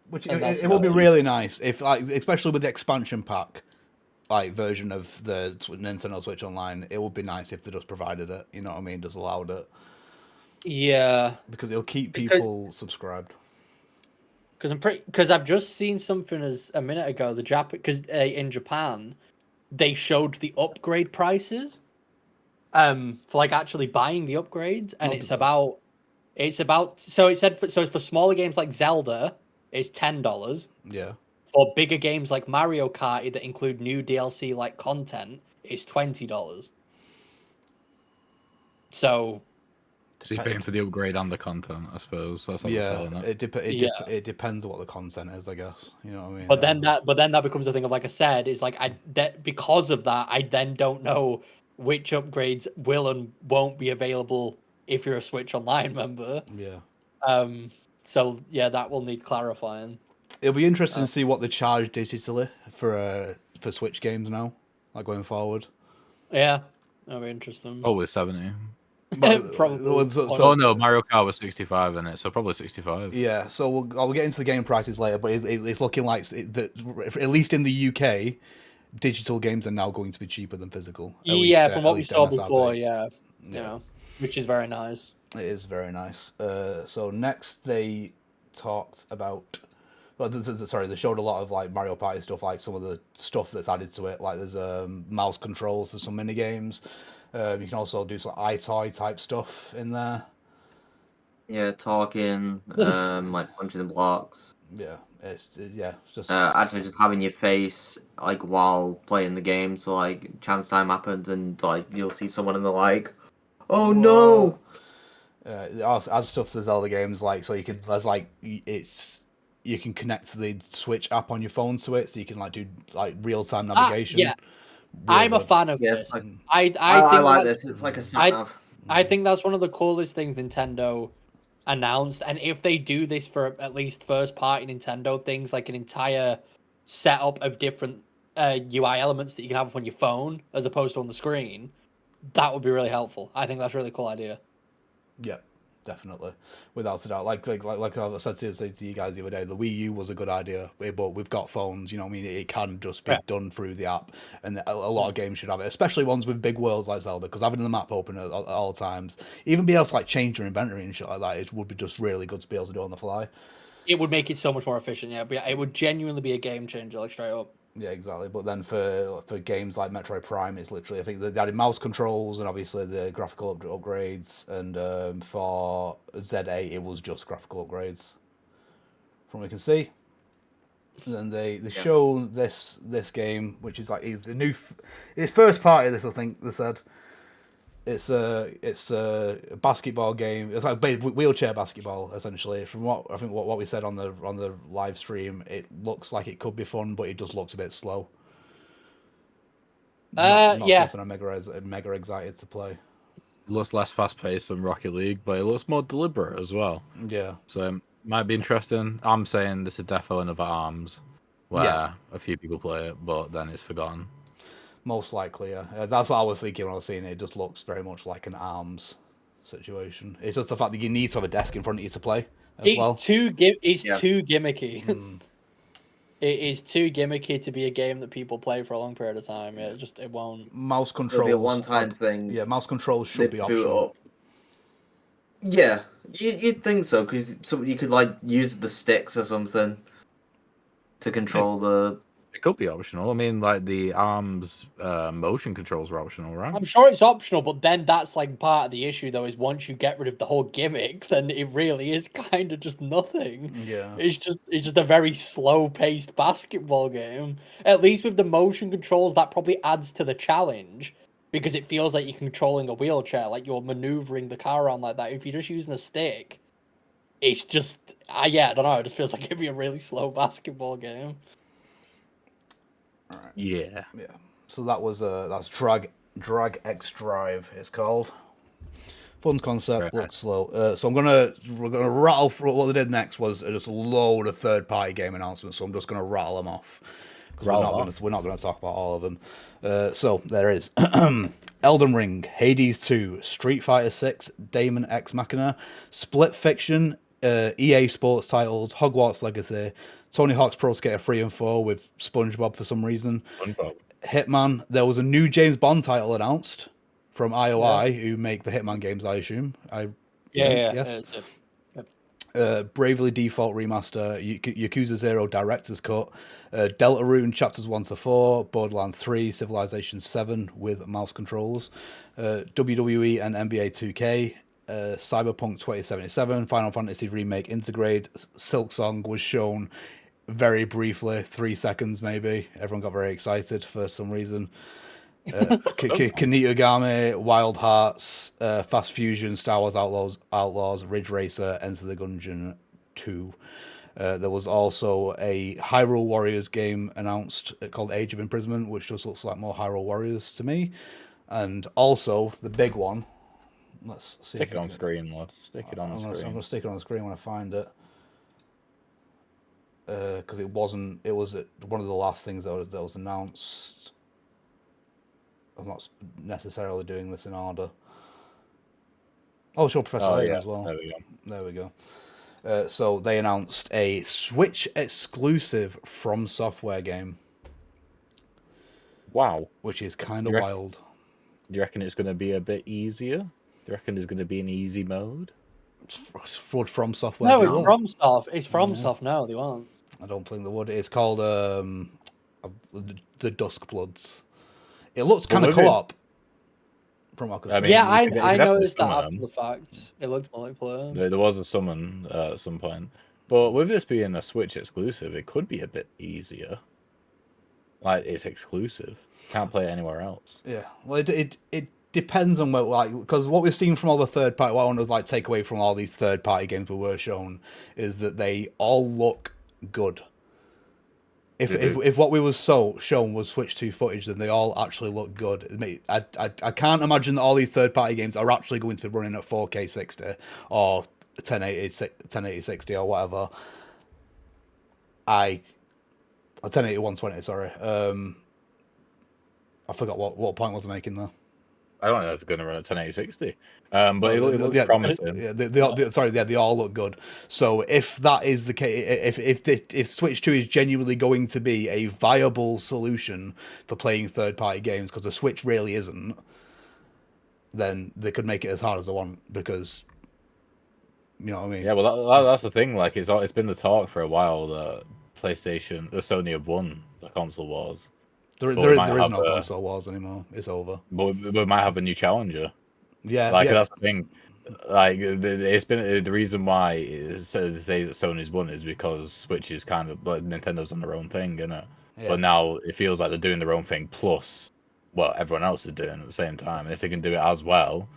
Which it would be about really nice if, especially with the expansion pack, version of the Nintendo Switch Online. It would be nice if they just provided it. You know what I mean? Just allowed it. Yeah, because it'll keep people subscribed. Because I've just seen something as a minute ago. Because in Japan, they showed the upgrade prices. For actually buying the upgrades, and it's about so it said for smaller games like Zelda, it's $10. Yeah. For bigger games like Mario Kart that include new DLC like content, it's $20. So So you're paying for the upgrade and the content, I suppose. That's how they're selling it. It depends on what the content is, I guess. You know what I mean? But then that becomes a thing of, like I said, is because of that, I then don't know which upgrades will and won't be available if you're a Switch Online member. Yeah. So yeah, that will need clarifying. It'll be interesting to see what they charge digitally for Switch games now, going forward. Yeah, that'll be interesting. Probably 70. Probably. Oh no, Mario Kart was 65 in it, so probably 65. Yeah, so I'll get into the game prices later, but it's looking like at least in the UK, digital games are now going to be cheaper than physical. From what we saw before, yeah, which is very nice. It is very nice. So next they talked about. Well, they showed a lot of Mario Party stuff, some of the stuff that's added to it. There's mouse controls for some mini games. You can also do some iToy type stuff in there. Yeah, talking, punching the blocks. Yeah, it's just actually just having your face while playing the game. So chance time happens and you'll see someone and they're like, "Oh no!" As stuff to the Zelda games, so you can you can connect the Switch app on your phone to it, so you can do real time navigation. Yeah. I'm a fan of this. I like this. It's like a sat nav. I think that's one of the coolest things Nintendo announced, and if they do this for at least first party Nintendo things, like an entire setup of different UI elements that you can have on your phone as opposed to on the screen, that would be really helpful. I think that's a really cool idea. Yeah, definitely, without a doubt. Like I said to you guys the other day, the Wii U was a good idea, but we've got phones. You know what I mean? It can just be done through the app, and a lot of games should have it, especially ones with big worlds like Zelda. Because having the map open at all times, even being able to change your inventory and shit like that, it would be just really good to be able to do on the fly. It would make it so much more efficient. Yeah, but it would genuinely be a game changer, straight up. Yeah, exactly. But then for games like Metroid Prime, it's literally, I think they added mouse controls and obviously the graphical upgrades, and for ZA it was just graphical upgrades, from what we can see. And then they show this game, which is like the new, it's first party. This I think they said it's a basketball game. It's like wheelchair basketball essentially. From what I think what we said on the live stream, it looks like it could be fun, but it just looks a bit slow. Not something I'm mega excited to play. It looks less fast paced than Rocket League, but it looks more deliberate as well. Yeah. So it might be interesting. I'm saying this is defo another Arms, where a few people play it, but then it's forgotten. Most likely, yeah. That's what I was thinking when I was seeing it. It just looks very much like an Arms situation. It's just the fact that you need to have a desk in front of you to play as well. It's too gimmicky. It is too gimmicky to be a game that people play for a long period of time. Yeah, it won't. Mouse controls. It'll be a one-time thing. Yeah, mouse controls should be They boot optional. up. Yeah, you'd think so, because you could like use the sticks or something to control the. It could be optional. I mean, like the Arms motion controls were optional, right? I'm sure it's optional, but then that's like part of the issue, though, is once you get rid of the whole gimmick, then it really is kind of just nothing. Yeah. It's just a very slow-paced basketball game. At least with the motion controls, that probably adds to the challenge, because it feels like you're controlling a wheelchair, like you're maneuvering the car around like that. If you're just using a stick, it's just, I don't know, it just feels like it'd be a really slow basketball game. Right. Yeah. So that's Drag X Drive. It's called. Fun concept, looks slow. So we're gonna rattle through what they did next was just a load of third party game announcements. So I'm just gonna rattle them off because we're not gonna talk about all of them. So there is Elden Ring, Hades 2, Street Fighter 6, Daemon X Machina, Split Fiction, EA Sports titles, Hogwarts Legacy, Tony Hawk's Pro Skater 3 and 4 with SpongeBob for some reason. SpongeBob. Hitman. There was a new James Bond title announced from IOI, who make the Hitman games, I assume. Yes. Bravely Default Remaster, Yakuza 0 Director's Cut, Deltarune Chapters 1 to 4, Borderlands 3, Civilization 7 with mouse controls, WWE and NBA 2K, Cyberpunk 2077, Final Fantasy Remake Intergrade, Silksong was shown very briefly, 3 seconds maybe. Everyone got very excited for some reason. Kanitogami, Wild Hearts, Fast Fusion, Star Wars Outlaws, Ridge Racer, Enter the Gungeon 2. There was also a Hyrule Warriors game announced called Age of Imprisonment, which just looks like more Hyrule Warriors to me. And also the big one. Let's see. Stick it on screen, lad. Stick it on I'm screen. going to stick it on the screen when I find it. Because it was one of the last things that was announced. I'm not necessarily doing this in order. Oh, sure, Professor Layton as well. There we go. So they announced a Switch exclusive From Software game. Wow. Which is kind of wild. Do you reckon it's going to be a bit easier? Do you reckon there's going to be an easy mode? For From Software? No, it's From Soft. It's From Soft now. They won't. I don't think they would. It's called the Dusk Bloods. It looks kind of co-op. From what I mean, I noticed that after the fact. It looked multiplayer. There was a summon at some point. But with this being a Switch exclusive, it could be a bit easier. Like, it's exclusive. Can't play it anywhere else. Yeah. Well, it depends on what, because what we've seen from all the third party, what I want to take away from all these third party games we were shown is that they all look good. If what we was shown was Switch 2 footage, then they all actually look good. I can't imagine that all these third party games are actually going to be running at 4K 60 or 1080 60 or whatever. 1080 120. Sorry. I forgot what point was I making there. I don't know if it's going to run at 1080 60. But it looks promising. Yeah, they all look good. So if that is the case, if Switch 2 is genuinely going to be a viable solution for playing third-party games, because the Switch really isn't, then they could make it as hard as they want, because, you know what I mean? Yeah, well, that's the thing. Like, it's been the talk for a while that Sony have won the console wars. There is no console wars anymore. It's over. But we might have a new challenger. Yeah, that's the thing. Like it's been the reason why so to say that Sony's won is because Switch is kind of like Nintendo's on their own thing, isn't it? Yeah. But now it feels like they're doing their own thing plus what everyone else is doing at the same time. And if they can do it as well,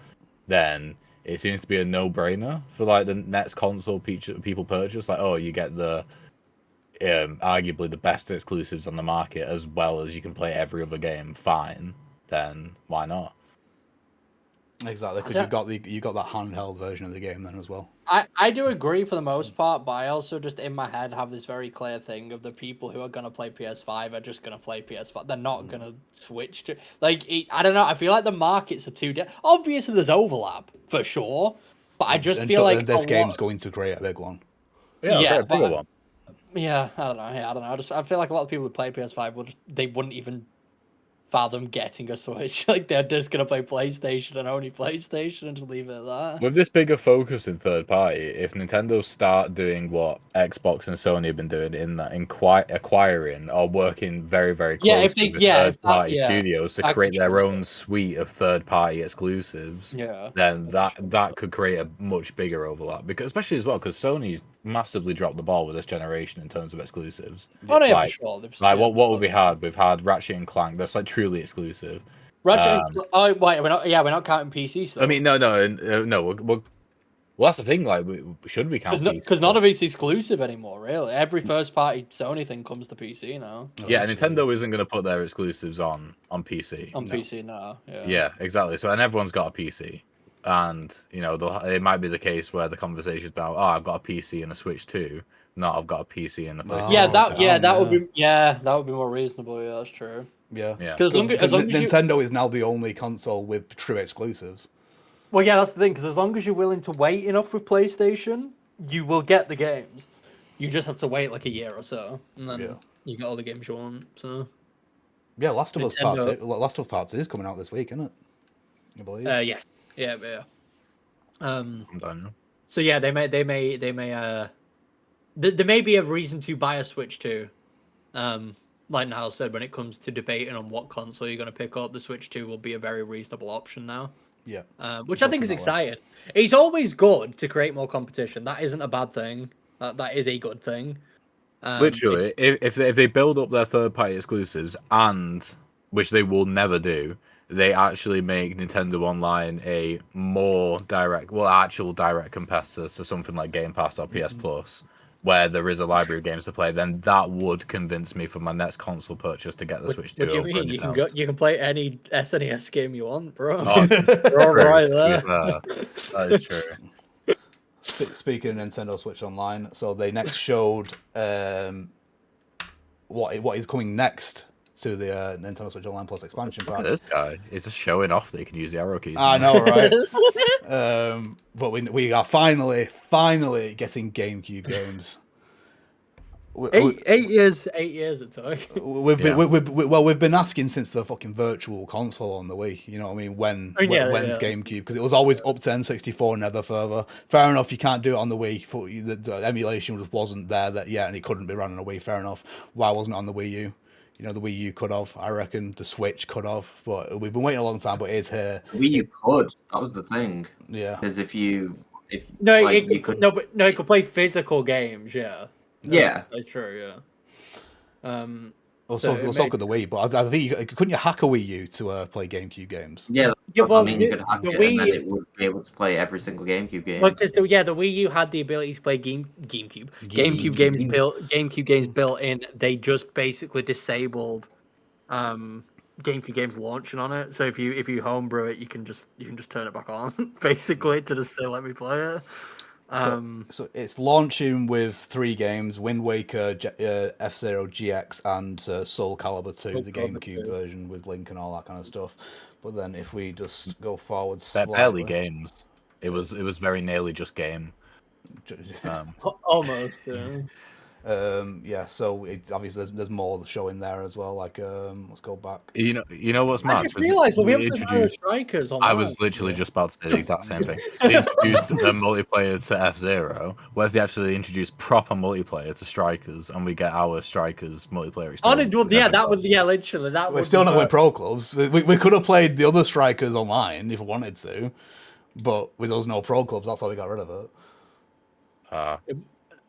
then it seems to be a no-brainer for like the next console people purchase. Like, oh, you get the arguably the best exclusives on the market as well as you can play every other game. Fine, then why not? Exactly, because you got that handheld version of the game then as well. I do agree for the most part, but I also just in my head have this very clear thing of the people who are gonna play PS5 are just gonna play PS5. They're not gonna switch to I don't know. I feel like the markets are too. Obviously, there's overlap for sure, but I just feel like this game's going to create a big one. Yeah, a bigger but, one. Yeah, I don't know. Yeah, I don't know. I feel like a lot of people who play PS5 they wouldn't even fathom getting a Switch. Like they're just gonna play PlayStation and only PlayStation and just leave it at that. With this bigger focus in third party, if Nintendo start doing what Xbox and Sony have been doing in that acquiring or working very, very closely with third party studios to create their own suite of third party exclusives, then that could create a much bigger overlap. Because especially as well, because Sony's massively dropped the ball with this generation in terms of exclusives. Oh no, yeah, for sure. Like what have we had? We've had Ratchet and Clank. That's like truly exclusive. Ratchet. Oh wait, we're not counting PC stuff. I mean, no. Well, that's the thing. Like, should we count PC? Because none of it's exclusive anymore. Really, every first party Sony thing comes to PC now. Yeah, Nintendo isn't going to put their exclusives on PC. PC now. Yeah. Yeah, exactly. So, and everyone's got a PC. And it might be the case where the conversation is now, oh, I've got a PC and a Switch too. No, I've got a PC and a PlayStation. That would be more reasonable. Yeah, that's true. Yeah. Because Nintendo is now the only console with true exclusives. Well, yeah, that's the thing. Because as long as you're willing to wait enough with PlayStation, you will get the games. You just have to wait like a year or so, and then you get all the games you want. So. Yeah, Last of Us Part 2 is coming out this week, isn't it? I believe. Yes. Yeah. I'm done. So yeah, there may be a reason to buy a Switch too. Like Niall said, when it comes to debating on what console you're going to pick up, the Switch 2 will be a very reasonable option now. Yeah. Which I think is exciting. It's always good to create more competition. That isn't a bad thing. That is a good thing. Literally, if they build up their third-party exclusives, and which they will never do, they actually make Nintendo Online a more actual direct competitor to something like Game Pass or PS Plus, where there is a library of games to play, then that would convince me for my next console purchase to get the Switch 2. What do you mean? You can play any SNES game you want, bro. Oh, you're all right there. That is true. Speaking of Nintendo Switch Online, so they next showed what is coming next to the Nintendo Switch Online Plus expansion pack. This guy is just showing off that he can use the arrow keys. I know, right? But we are finally getting GameCube games. 8 years it took. We've been asking since the fucking virtual console on the Wii. You know what I mean? When's GameCube? Because it was always up to N64, never further. Fair enough, you can't do it on the Wii. The emulation just wasn't there yet, and it couldn't be run on a Wii. Fair enough. Why wasn't it on the Wii U? You know, the Wii U could have. I reckon the Switch could have. But we've been waiting a long time. But it is here. Wii U could. That was the thing. Yeah. Because it could play physical games. Yeah. Yeah, that's true. Yeah. So could the Wii, but I think couldn't you hack a Wii U to play GameCube games? Yeah, you could hack it, and then it would be able to play every single GameCube game. Because the Wii U had the ability to play GameCube games built in. They just basically disabled GameCube games launching on it. So if you homebrew it, you can just turn it back on basically to just say let me play it. So it's launching with 3 games: Wind Waker, F-Zero GX, and Soul Calibur 2, the GameCube version with Link and all that kind of stuff. But then if we just go forward slightly... They're barely games. It was very nearly just game. Almost, yeah. So it's obviously there's more showing there as well. Like, let's go back. You know what's mad? I just realised we introduced strikers online. I was literally just about to say the exact same thing. They introduced the multiplayer to F-Zero. What if they actually introduced proper multiplayer to Strikers, and we get our Strikers multiplayer experience? Literally, We're still not with Pro Clubs. We could have played the other Strikers online if we wanted to. But with those no pro clubs, that's why we got rid of it.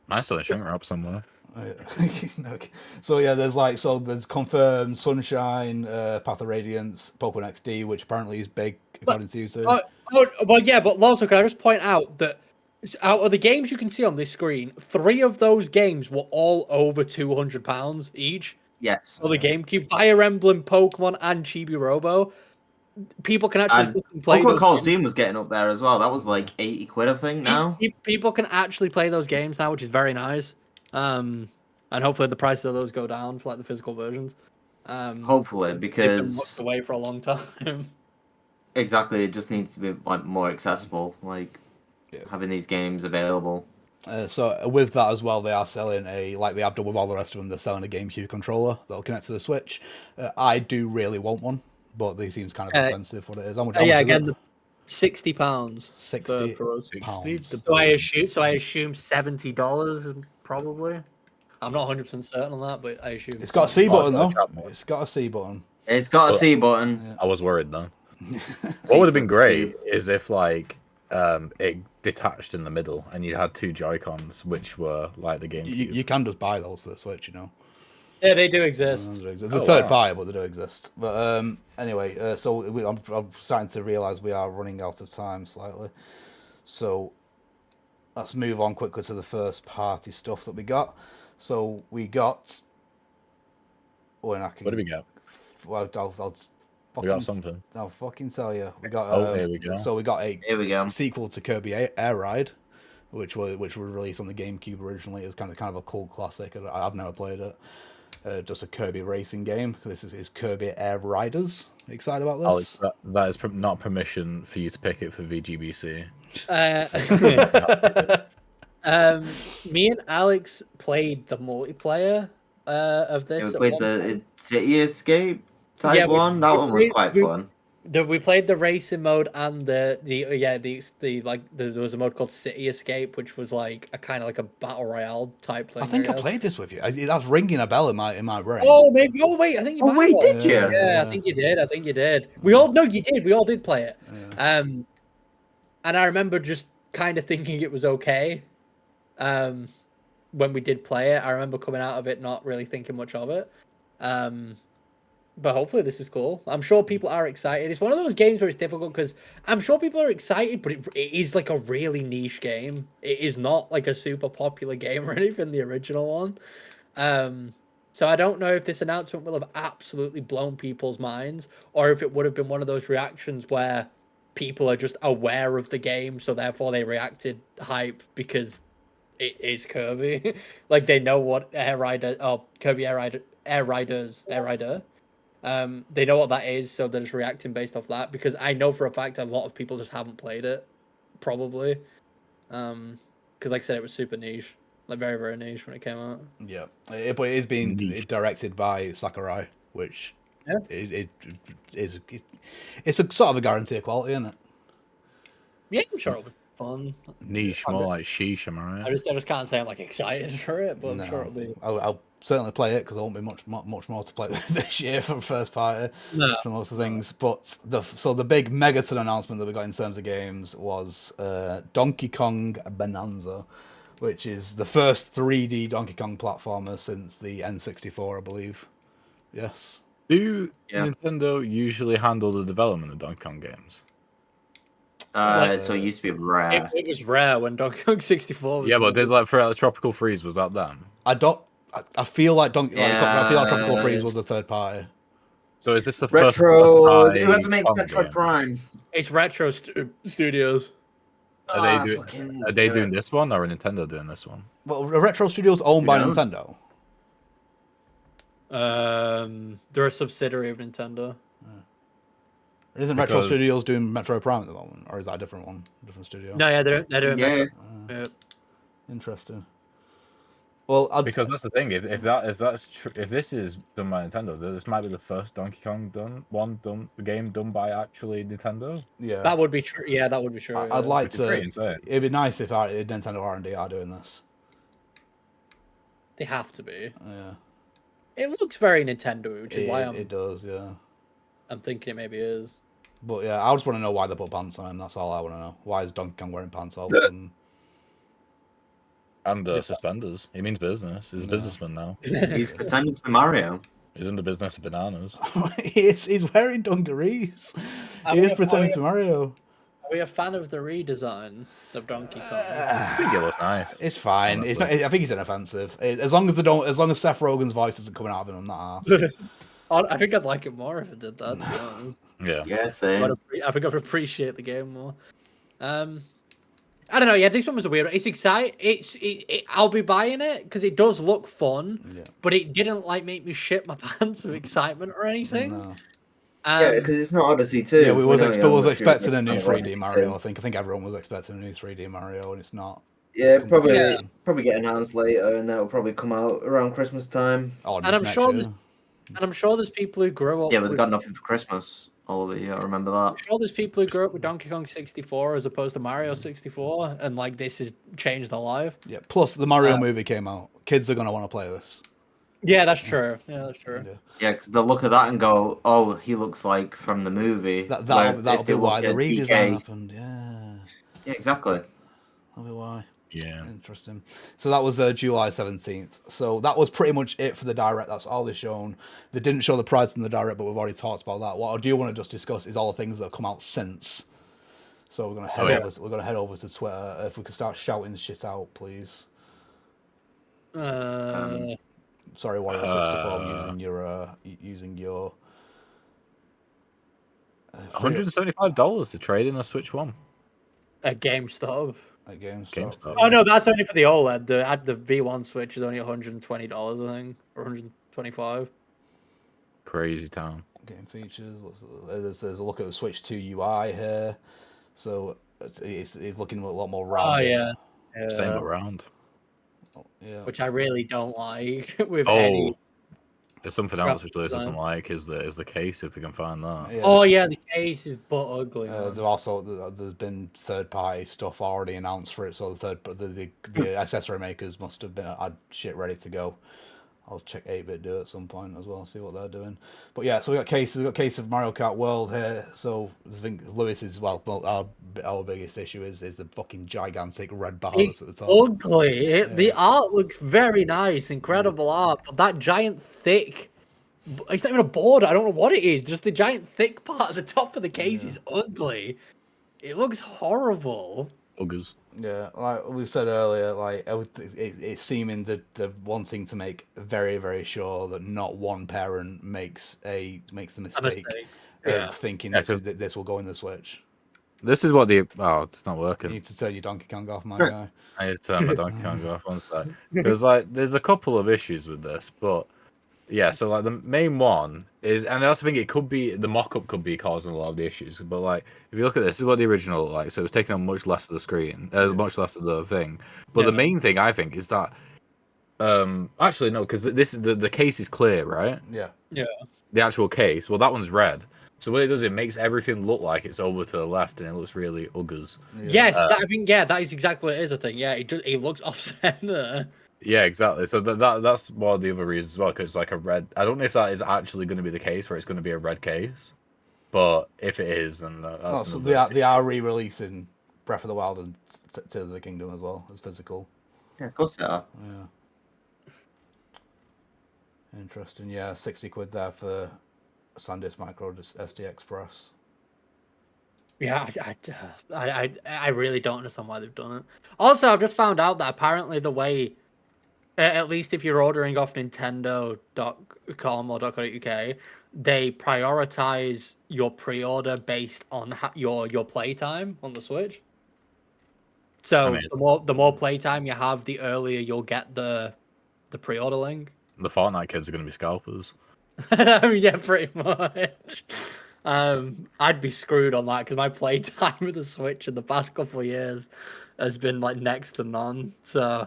Nice little shrink wrap somewhere. Okay. So yeah, there's confirmed Sunshine, Path of Radiance, Pokemon XD, which apparently is big according to you too. Well, yeah, but also, can I just point out that out of the games you can see on this screen, 3 of those games were all over £200 each. Yes. For the GameCube, Fire Emblem, Pokemon, and Chibi Robo. People can actually And fucking play Pokemon those Coliseum games. was getting up there as well. That was like 80 quid, I think, now. People can actually play those games now, which is very nice. And hopefully the prices of those go down for like the physical versions. Hopefully, They've been locked because away for a long time. exactly, it just needs to be like more accessible, like having these games available. So with that as well, they are selling like they have done with all the rest of them. They're selling a GameCube controller that'll connect to the Switch. I do really want one, but they seems kind of expensive. What it is? How much Yeah, is again, it? £60 £60. So I assume $70 probably. I'm not 100% certain on that, but I assume It's got a C button not a though. trap mod. It's got a C button. It's got a Well, C button. I was worried though. What would have been for the great cube. is if like it detached in the middle and you had 2 Joy-Cons, which were like the GameCube. You can just buy those for the Switch, you know. Yeah, they do exist. The third party, but they do exist. But anyway, so I'm starting to realise we are running out of time slightly. So let's move on quickly to the first party stuff that we got. So we got. When I can, What do we got? Well, I'll We got something. I'll fucking tell you. We got. Here we go. So we got a Here we go. sequel to Kirby Air Ride, which was released on the GameCube originally. It was kind of a cool classic. I've never played it. Just a Kirby racing game. This is Kirby Air Riders. Excited about this? Alex, that is not permission for you to pick it for VGBC. Me and Alex played the multiplayer of this. Yeah, we at played one the point. City Escape type Yeah, one. That one was quite fun. We played the racing mode and there was a mode called City Escape, which was like a kind of like a battle royale type thing. I think I played this with you. That's ringing a bell in my brain. Oh, maybe. Oh, wait. I think you. Oh, might wait, have. did you? Yeah, I think you did. I think you did. We all no, you did. We all did play it. And I remember just kind of thinking it was okay. When we did play it, I remember coming out of it not really thinking much of it. But hopefully this is cool. I'm sure people are excited. It's one of those games where it's difficult because I'm sure people are excited, but it is like a really niche game. It is not like a super popular game or anything, the original one. So I don't know if this announcement will have absolutely blown people's minds or if it would have been one of those reactions where people are just aware of the game, so therefore they reacted hype because it is Kirby. Like they know what Kirby Air Rider. They know what that is, so they're just reacting based off that. Because I know for a fact a lot of people just haven't played it, probably. Because like I said, it was super niche, like very very niche when it came out. Yeah, but it is being directed by Sakurai, which it's a sort of a guarantee of quality, isn't it? Yeah, I'm sure it'll be fun. Niche, more like sheesh, am I right? I just can't say I'm like excited for it, but I'm sure it'll be. I'll certainly play it because there won't be much more to play this year from first party for most of the things. But the big Megaton announcement that we got in terms of games was Donkey Kong Bonanza, which is the first 3D Donkey Kong platformer since the N64, I believe. Yes. Do Nintendo usually handle the development of Donkey Kong games? So it used to be rare. It was rare when Donkey Kong 64 was. Yeah, but did like for Tropical Freeze, was that them? I feel like I feel like Tropical Freeze was a third party. So is this the Retro? first Whoever makes Kong Retro game? Prime. It's Retro Studios. Are they doing this one or are Nintendo doing this one? Well, Retro Studios owned by knows? Nintendo. They're a subsidiary of Nintendo. Isn't Retro Studios doing Metro Prime at the moment, or is that a different one, different studio? No, yeah, they're doing. Yeah. Yeah. Interesting. Well, Because that's the thing. If this is done by Nintendo, this might be the first Donkey Kong game done by actually Nintendo. yeah, That would be true. Yeah, that would be true. I'd like Which is pretty to. insane. It'd be nice if Nintendo R&D are doing this. They have to be. Yeah, It looks very Nintendo, which is why it does. Yeah, I'm thinking it maybe is. But yeah, I just want to know why they put pants on him. That's all I want to know. Why is Donkey Kong wearing pants all of a sudden? And suspenders. He means business. He's a businessman now. He's pretending to be Mario. He's in the business of bananas. He's wearing dungarees. He is pretending to be Mario. Are we a fan of the redesign of Donkey Kong? I think it was nice. It's fine. Honestly. It's not. I think he's inoffensive. As long as they don't. As long as Seth Rogen's voice isn't coming out of him, I'm not arsed. I think I'd like it more if it did that, to be honest. Yeah. Yeah, same. I think I'd appreciate the game more. I don't know. Yeah, this one was a weird. It's exciting. I'll be buying it because it does look fun. Yeah. But it didn't like make me shit my pants of excitement or anything. No. Yeah, because it's not Odyssey 2. Yeah, we was expecting a new Odyssey 3D 2. Mario. I think everyone was expecting a new 3D Mario, and it's not. Yeah, Come probably together. probably get announced later, and that'll probably come out around Christmas time. Oh, And I'm next sure year. I'm sure there's people who grow up. Yeah, but they with, got nothing for Christmas. All of it, yeah, I remember that. I'm sure there's people who grew up with Donkey Kong 64 as opposed to Mario 64, and like this has changed their life. Yeah. Plus, the Mario movie came out. Kids are gonna want to play this. Yeah, that's true. Yeah, that's true. Yeah. Yeah, because they'll look at that and go, "Oh, he looks like from the movie." That'll Where be if they why look the at redesign DK happened. Yeah. Yeah, exactly. That'll be why. Yeah. Interesting. So that was July 17th. So that was pretty much it for the direct. That's all they've shown. They didn't show the price in the direct, but we've already talked about that. What I do want to just discuss is all the things that have come out since. So we're gonna head over. We're gonna head over to Twitter. If we could start shouting shit out, please. Sorry, Wario 64. I'm using your. $175 to trade in a Switch One. At GameStop. At GameStop. GameStop. Oh no, that's only for the OLED. The V1 Switch is only $120, I think, or 125. Crazy town. Game features. There's a look at the Switch 2 UI here. So it's looking a lot more rounded. Oh yeah. Same but round. Yeah. Which I really don't like with Oh, any. there's something else which Liz design. doesn't like is the case if we can find that. Yeah. Oh yeah, the case is butt ugly. There's also there's been third party stuff already announced for it, so the accessory makers must have had shit ready to go. I'll check 8-bit do at some point as well, see what they're doing. But yeah, so we got cases. We got case of Mario Kart World here. So I think Lewis is our biggest issue is the fucking gigantic red bars It's at the top. ugly. The art looks very nice, incredible art, but that giant thick. It's not even a border. I don't know what it is. Just the giant thick part at the top of the case is ugly. It looks horrible. Buggers. Yeah, like we said earlier, like it's seeming that they're wanting to make very, very sure that not one parent makes the mistake of thinking this will go in the Switch. This is what it's not You working. need to turn your Donkey Kong off, my guy. I need to turn my Donkey Kong off one sec. Because there's a couple of issues with this, but yeah, so like the main one is, and that's the thing, it could be the mock-up could be causing a lot of the issues, but like if you look at this is what the original looked like, so it was taking up much less of the screen, much less of the thing. But the main thing I think is that actually no, because this the case is clear, right? Yeah. The actual case, well that one's red. So what it does, it makes everything look like it's over to the left, and it looks really uggers. Yes, I think that is exactly what it is. I think it looks off center. Yeah, exactly. So that's one of the other reasons as well, because it's like a red. I don't know if that is actually going to be the case, where it's going to be a red case, but if it is, then that's. So another- they are re-releasing Breath of the Wild and Tears of the Kingdom as well as physical. Yeah, of course they are. Yeah. Interesting. Yeah, 60 quid there for SanDisk Micro SD Express. Yeah, I really don't understand why they've done it. Also, I've just found out that apparently the way, at least if you're ordering off Nintendo.com or .co.uk, they prioritize your pre-order based on your playtime on the Switch. So the more playtime you have, the earlier you'll get the pre-order link. The Fortnite kids are going to be scalpers. Yeah, pretty much. I'd be screwed on that because my playtime with the Switch in the past couple of years has been like next to none. So,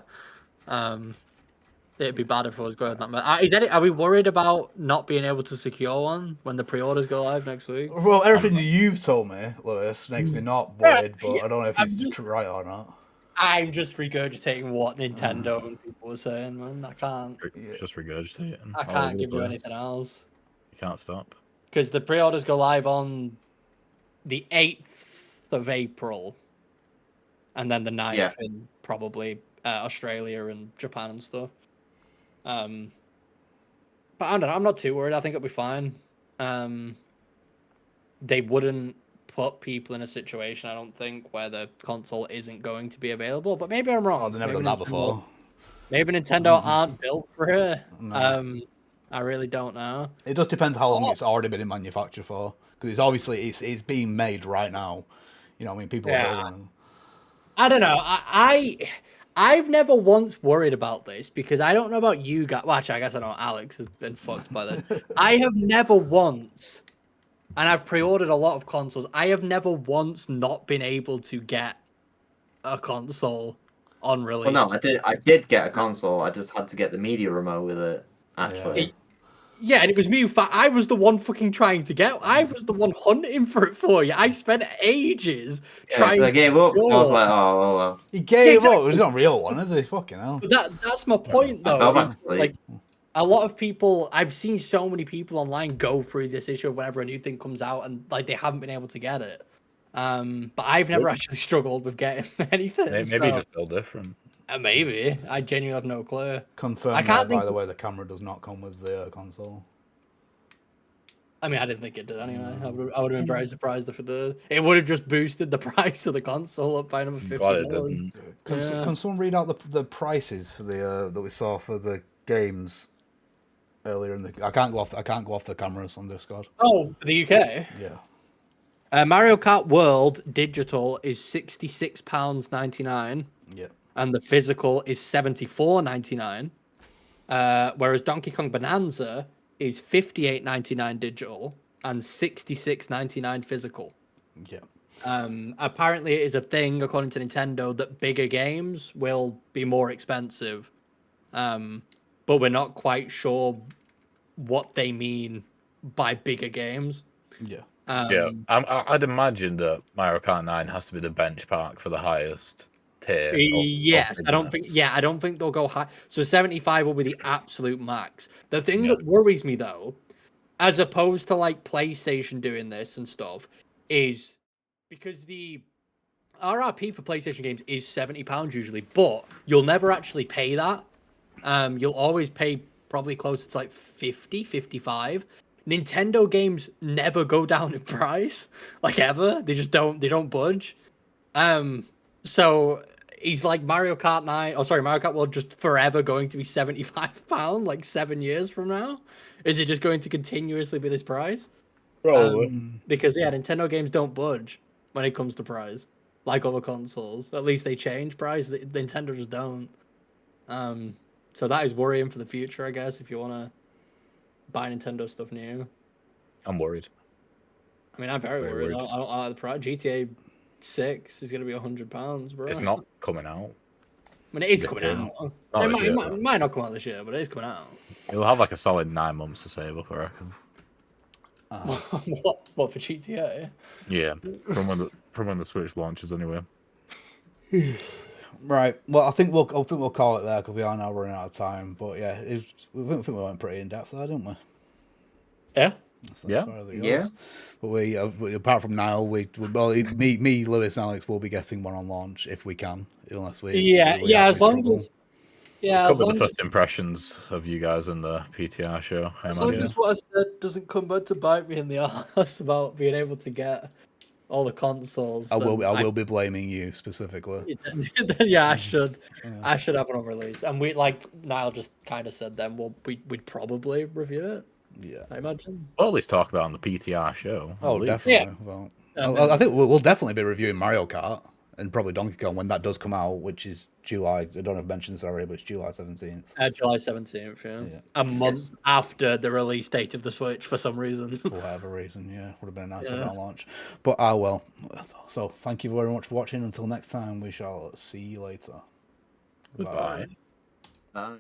it'd be bad if I was going that much. Are we worried about not being able to secure one when the pre-orders go live next week? Well, everything that you've told me, Lewis, makes me not worried, but I don't know if you're right or not. I'm just regurgitating what Nintendo and people were saying, man. I can't. Just regurgitate it. I can't give you anything else. You can't stop. Because the pre-orders go live on the 8th of April, and then the 9th Yeah. in probably Australia and Japan and stuff. But I don't know. I'm not too worried. I think it'll be fine. They wouldn't put people in a situation, I don't think, where the console isn't going to be available. But maybe I'm wrong. Oh, they've never Maybe done that Nintendo- before. Maybe Nintendo aren't built for it. No. I really don't know. It just depends how long Oh. it's already been in manufacture for, because it's obviously it's being made right now. You know, what I mean, people are Yeah. building them. I don't know. I've never once worried about this because I don't know about you guys. Well, actually, I guess I know Alex has been fucked by this. I have never once, and I've pre-ordered a lot of consoles. I have never once not been able to get a console on release. Well, no, I did get a console. I just had to get the media remote with it. Actually, Yeah, and it was me who I was the one fucking trying to get. I was the one hunting for it for you. I spent ages trying. I gave up. So I was like, oh well. He gave exactly. up. It was not a real one, is he? Fucking hell. But that's my point, I though. fell back is, asleep. like, a lot of people, I've seen so many people online go through this issue whenever a new thing comes out, and like they haven't been able to get it. But I've never actually struggled with getting anything. Maybe so, you just feel different. maybe I genuinely have no clue. Confirmed I can't there, by think- the way, the camera does not come with the console. I mean, I didn't think it did anyway. I would have been very surprised if it did. It would have just boosted the price of the console up by another $50. God, it didn't. Can someone read out the prices for the that we saw for the games earlier in the? I can't go off the cameras on Discord. Oh, for the UK. Yeah. Mario Kart World digital is £66.99, Yeah. and the physical is £74.99. Whereas Donkey Kong Bonanza is £58.99 digital and £66.99 physical. Yeah. Apparently, it is a thing according to Nintendo that bigger games will be more expensive, but we're not quite sure what they mean by bigger games. Yeah. Yeah, I'd imagine that Mario Kart 9 has to be the benchmark for the highest tier. Yes, I don't think. Yeah, I don't think they'll go high. So 75 will be the absolute max. The thing that worries me though, as opposed to like PlayStation doing this and stuff, is because the RRP for PlayStation games is £70 usually, but you'll never actually pay that. You'll always pay probably closer to like 50, 55. Nintendo games never go down in price, like ever. They just don't. They don't budge. So he's like Mario Kart 9. Oh, sorry, Mario Kart World just forever going to be £75, like 7 years from now. Is it just going to continuously be this price? Because Nintendo games don't budge when it comes to price, like other consoles. At least they change price. Nintendo just don't. So that is worrying for the future, I guess. If you want to buy Nintendo stuff new, I'm worried. I mean, I'm very worried. I don't like the price. GTA 6 is going to be £100, bro. It's not coming out. I mean, it is This coming year. out. Not It this year, might, though. might not come out this year, but it is coming out. It'll have like a solid 9 months to save up, I reckon. What for GTA? Yeah, from when the Switch launches, anyway. Right. Well, I think we'll call it there because we are now running out of time. But yeah, we think we went pretty in depth there, didn't we? Yeah. So Yeah. as far as it goes. Yeah. But we apart from Niall, me, Lewis, and Alex will be getting one on launch if we can, unless we As long struggle. as as Cover long the as, first impressions of you guys in the PTR show. I as long imagine. as what I said doesn't come back to bite me in the ass about being able to get all the consoles. I will then be blaming you specifically. then I should have it on release. And we, like Niall just kind of said, then we'd probably review it. Yeah. I imagine. We'll at least talk about it on the PTR show. at Oh, least. definitely. Well, I think we'll definitely be reviewing Mario Kart and probably Donkey Kong when that does come out, which is July. I don't know if I've mentioned this already, but it's July 17th. July 17th, yeah. Yeah. A month after the release date of the Switch for some reason. For whatever reason, yeah, would have been a nice event launch. But well. So thank you very much for watching. Until next time, we shall see you later. Goodbye. Bye.